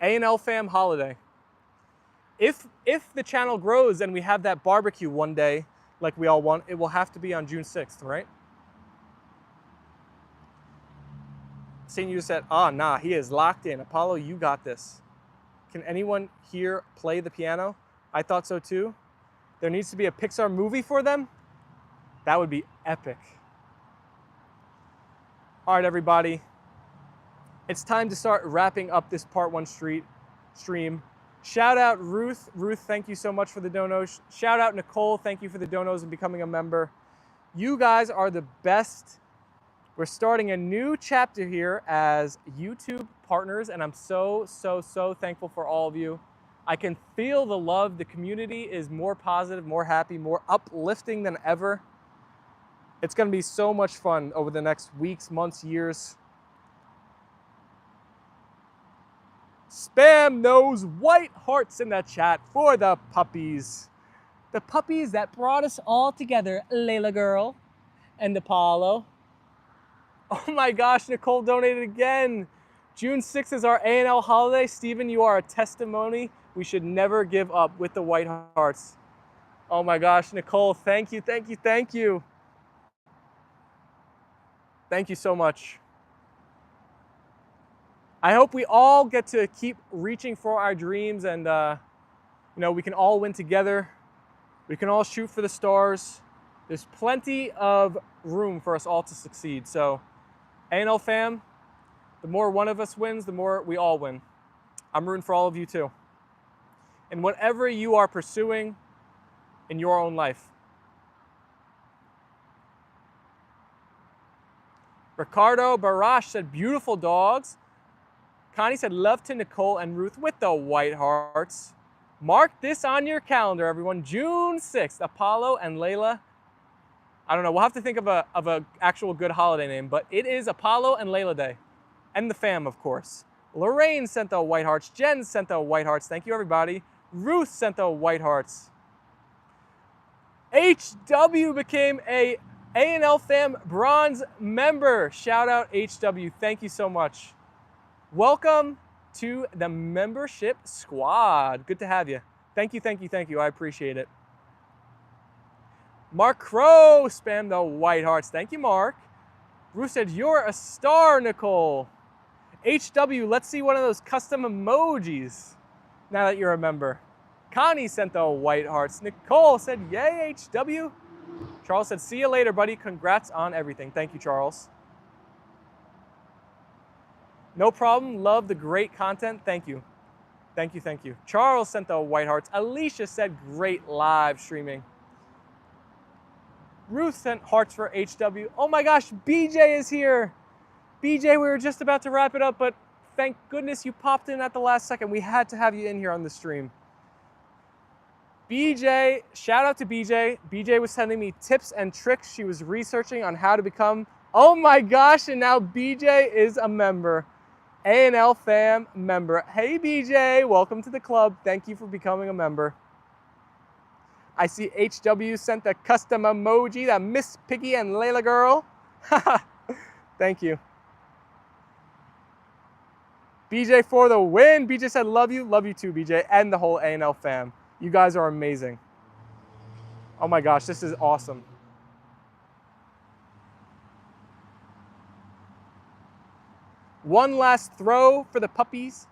S1: A&L fam holiday. If the channel grows and we have that barbecue one day, like we all want, it will have to be on June 6th, right? Seeing you said, oh, nah, he is locked in. Apollo, you got this. Can anyone here play the piano? I thought so too. There needs to be a Pixar movie for them. That would be epic. All right, everybody. It's time to start wrapping up this part 1 stream. Shout out Ruth. Ruth, thank you so much for the donos. Shout out Nicole. Thank you for the donos and becoming a member. You guys are the best. We're starting a new chapter here as YouTube partners, and I'm so, so, so thankful for all of you. I can feel the love. The community is more positive, more happy, more uplifting than ever. It's going to be so much fun over the next weeks, months, years. Spam those white hearts in the chat for the puppies. The puppies that brought us all together, Layla girl and Apollo. Oh my gosh, Nicole donated again. June 6th is our A&L holiday. Stephen, you are a testimony. We should never give up with the white hearts. Oh my gosh, Nicole, thank you, thank you, thank you. Thank you so much. I hope we all get to keep reaching for our dreams, and we can all win together. We can all shoot for the stars. There's plenty of room for us all to succeed. So, A&L fam, the more one of us wins, the more we all win. I'm rooting for all of you too. And whatever you are pursuing in your own life. Ricardo Barash said, beautiful dogs. Connie said, love to Nicole and Ruth with the white hearts. Mark this on your calendar, everyone. June 6th, Apollo and Leyla. I don't know, we'll have to think of a actual good holiday name, but it is Apollo and Leyla Day. And the fam, of course. Lorraine sent the white hearts. Jen sent the white hearts. Thank you, everybody. Ruth sent the white hearts. HW became a A&L fam bronze member. Shout out HW. Thank you so much. Welcome to the membership squad. Good to have you. Thank you, thank you, thank you. I appreciate it. Mark Crow spammed the white hearts. Thank you, Mark. Bruce said, you're a star, Nicole. HW, let's see one of those custom emojis now that you're a member. Connie sent the white hearts. Nicole said, yay, HW. Charles said, see you later, buddy. Congrats on everything. Thank you, Charles. No problem. Love the great content. Thank you. Thank you, thank you. Charles sent the white hearts. Alicia said, great live streaming. Ruth sent hearts for HW. Oh my gosh, BJ is here. BJ, we were just about to wrap it up, but thank goodness you popped in at the last second. We had to have you in here on the stream. BJ, shout out to BJ. BJ was sending me tips and tricks she was researching on how to become, oh my gosh, and now BJ is a member. A&L fam member. Hey BJ, welcome to the club. Thank you for becoming a member. I see HW sent the custom emoji, that Miss Piggy and Leyla girl. Thank you. BJ for the win. BJ said, love you too, BJ, and the whole A&L fam. You guys are amazing. Oh my gosh, this is awesome. One last throw for the puppies.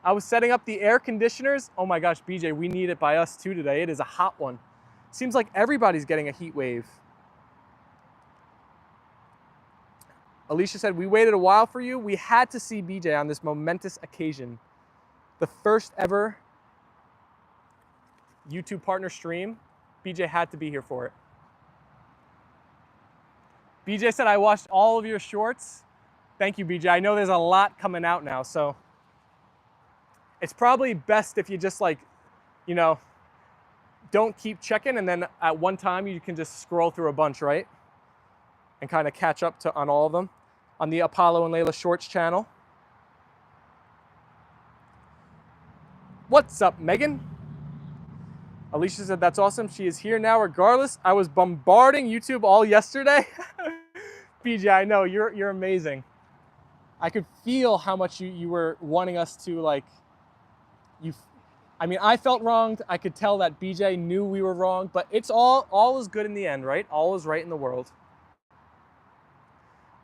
S1: I was setting up the air conditioners. Oh my gosh, BJ, we need it by us too today. It is a hot one. Seems like everybody's getting a heat wave. Alicia said, we waited a while for you. We had to see BJ on this momentous occasion. The first ever YouTube partner stream. BJ had to be here for it. BJ said, I watched all of your shorts. Thank you, BJ. I know there's a lot coming out now, so it's probably best if you just don't keep checking, and then at one time you can just scroll through a bunch, right? And kind of catch up on all of them on the Apollo and Leyla Shorts channel. What's up, Megan? Alicia said, that's awesome. She is here now regardless. I was bombarding YouTube all yesterday. BJ, I know, you're amazing. I could feel how much you were wanting us to I felt wronged. I could tell that BJ knew we were wrong, but it's all is good in the end, right? All is right in the world.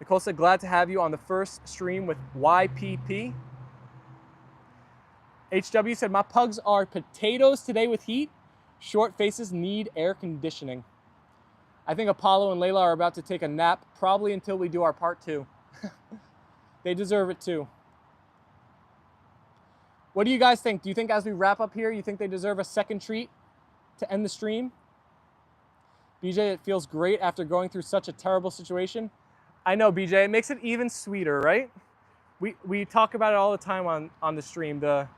S1: Nicole said, glad to have you on the first stream with YPP. HW said, my pugs are potatoes today with heat. Short faces need air conditioning. I think Apollo and Leyla are about to take a nap, probably until we do our part 2. They deserve it too. What do you guys think? Do you think as we wrap up here, you think they deserve a second treat to end the stream? BJ, it feels great after going through such a terrible situation. I know, BJ, it makes it even sweeter, right? We talk about it all the time on the stream, the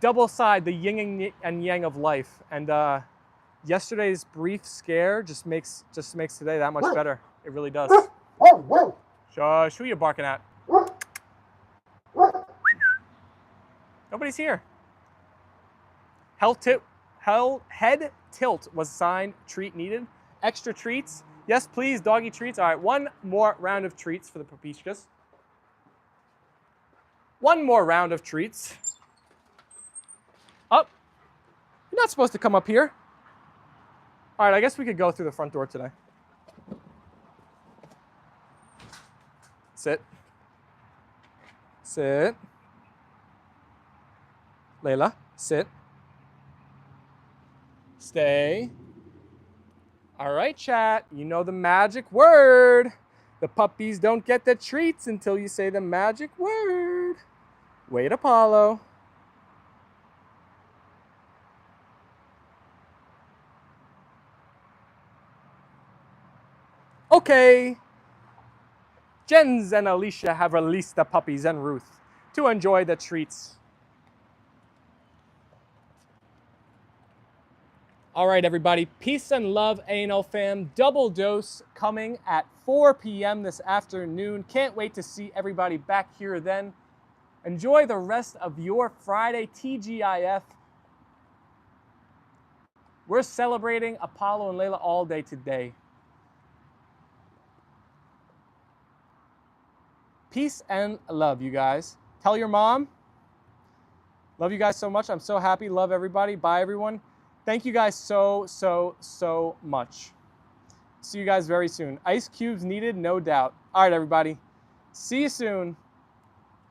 S1: double side, the yin and yang of life. And yesterday's brief scare just makes today that much better. It really does. Shush, who are you barking at? Nobody's here. Head tilt was assigned. Treat needed. Extra treats. Yes, please, doggy treats. All right, one more round of treats for the Papishkas. One more round of treats. Up. You're not supposed to come up here. All right, I guess we could go through the front door today. Sit. Sit. Leyla, sit. Stay. All right, chat. You know the magic word. The puppies don't get the treats until you say the magic word. Wait, Apollo. Okay. Jens and Alicia have released the puppies and Ruth to enjoy the treats. All right, everybody. Peace and love, A&L fam. Double dose coming at 4 p.m. this afternoon. Can't wait to see everybody back here then. Enjoy the rest of your Friday, TGIF. We're celebrating Apollo and Leyla all day today. Peace and love, you guys. Tell your mom Love you guys so much. I'm so happy. Love everybody. Bye, everyone. Thank you guys so much. See you guys very soon. Ice cubes needed, no doubt. All right, everybody. See you soon.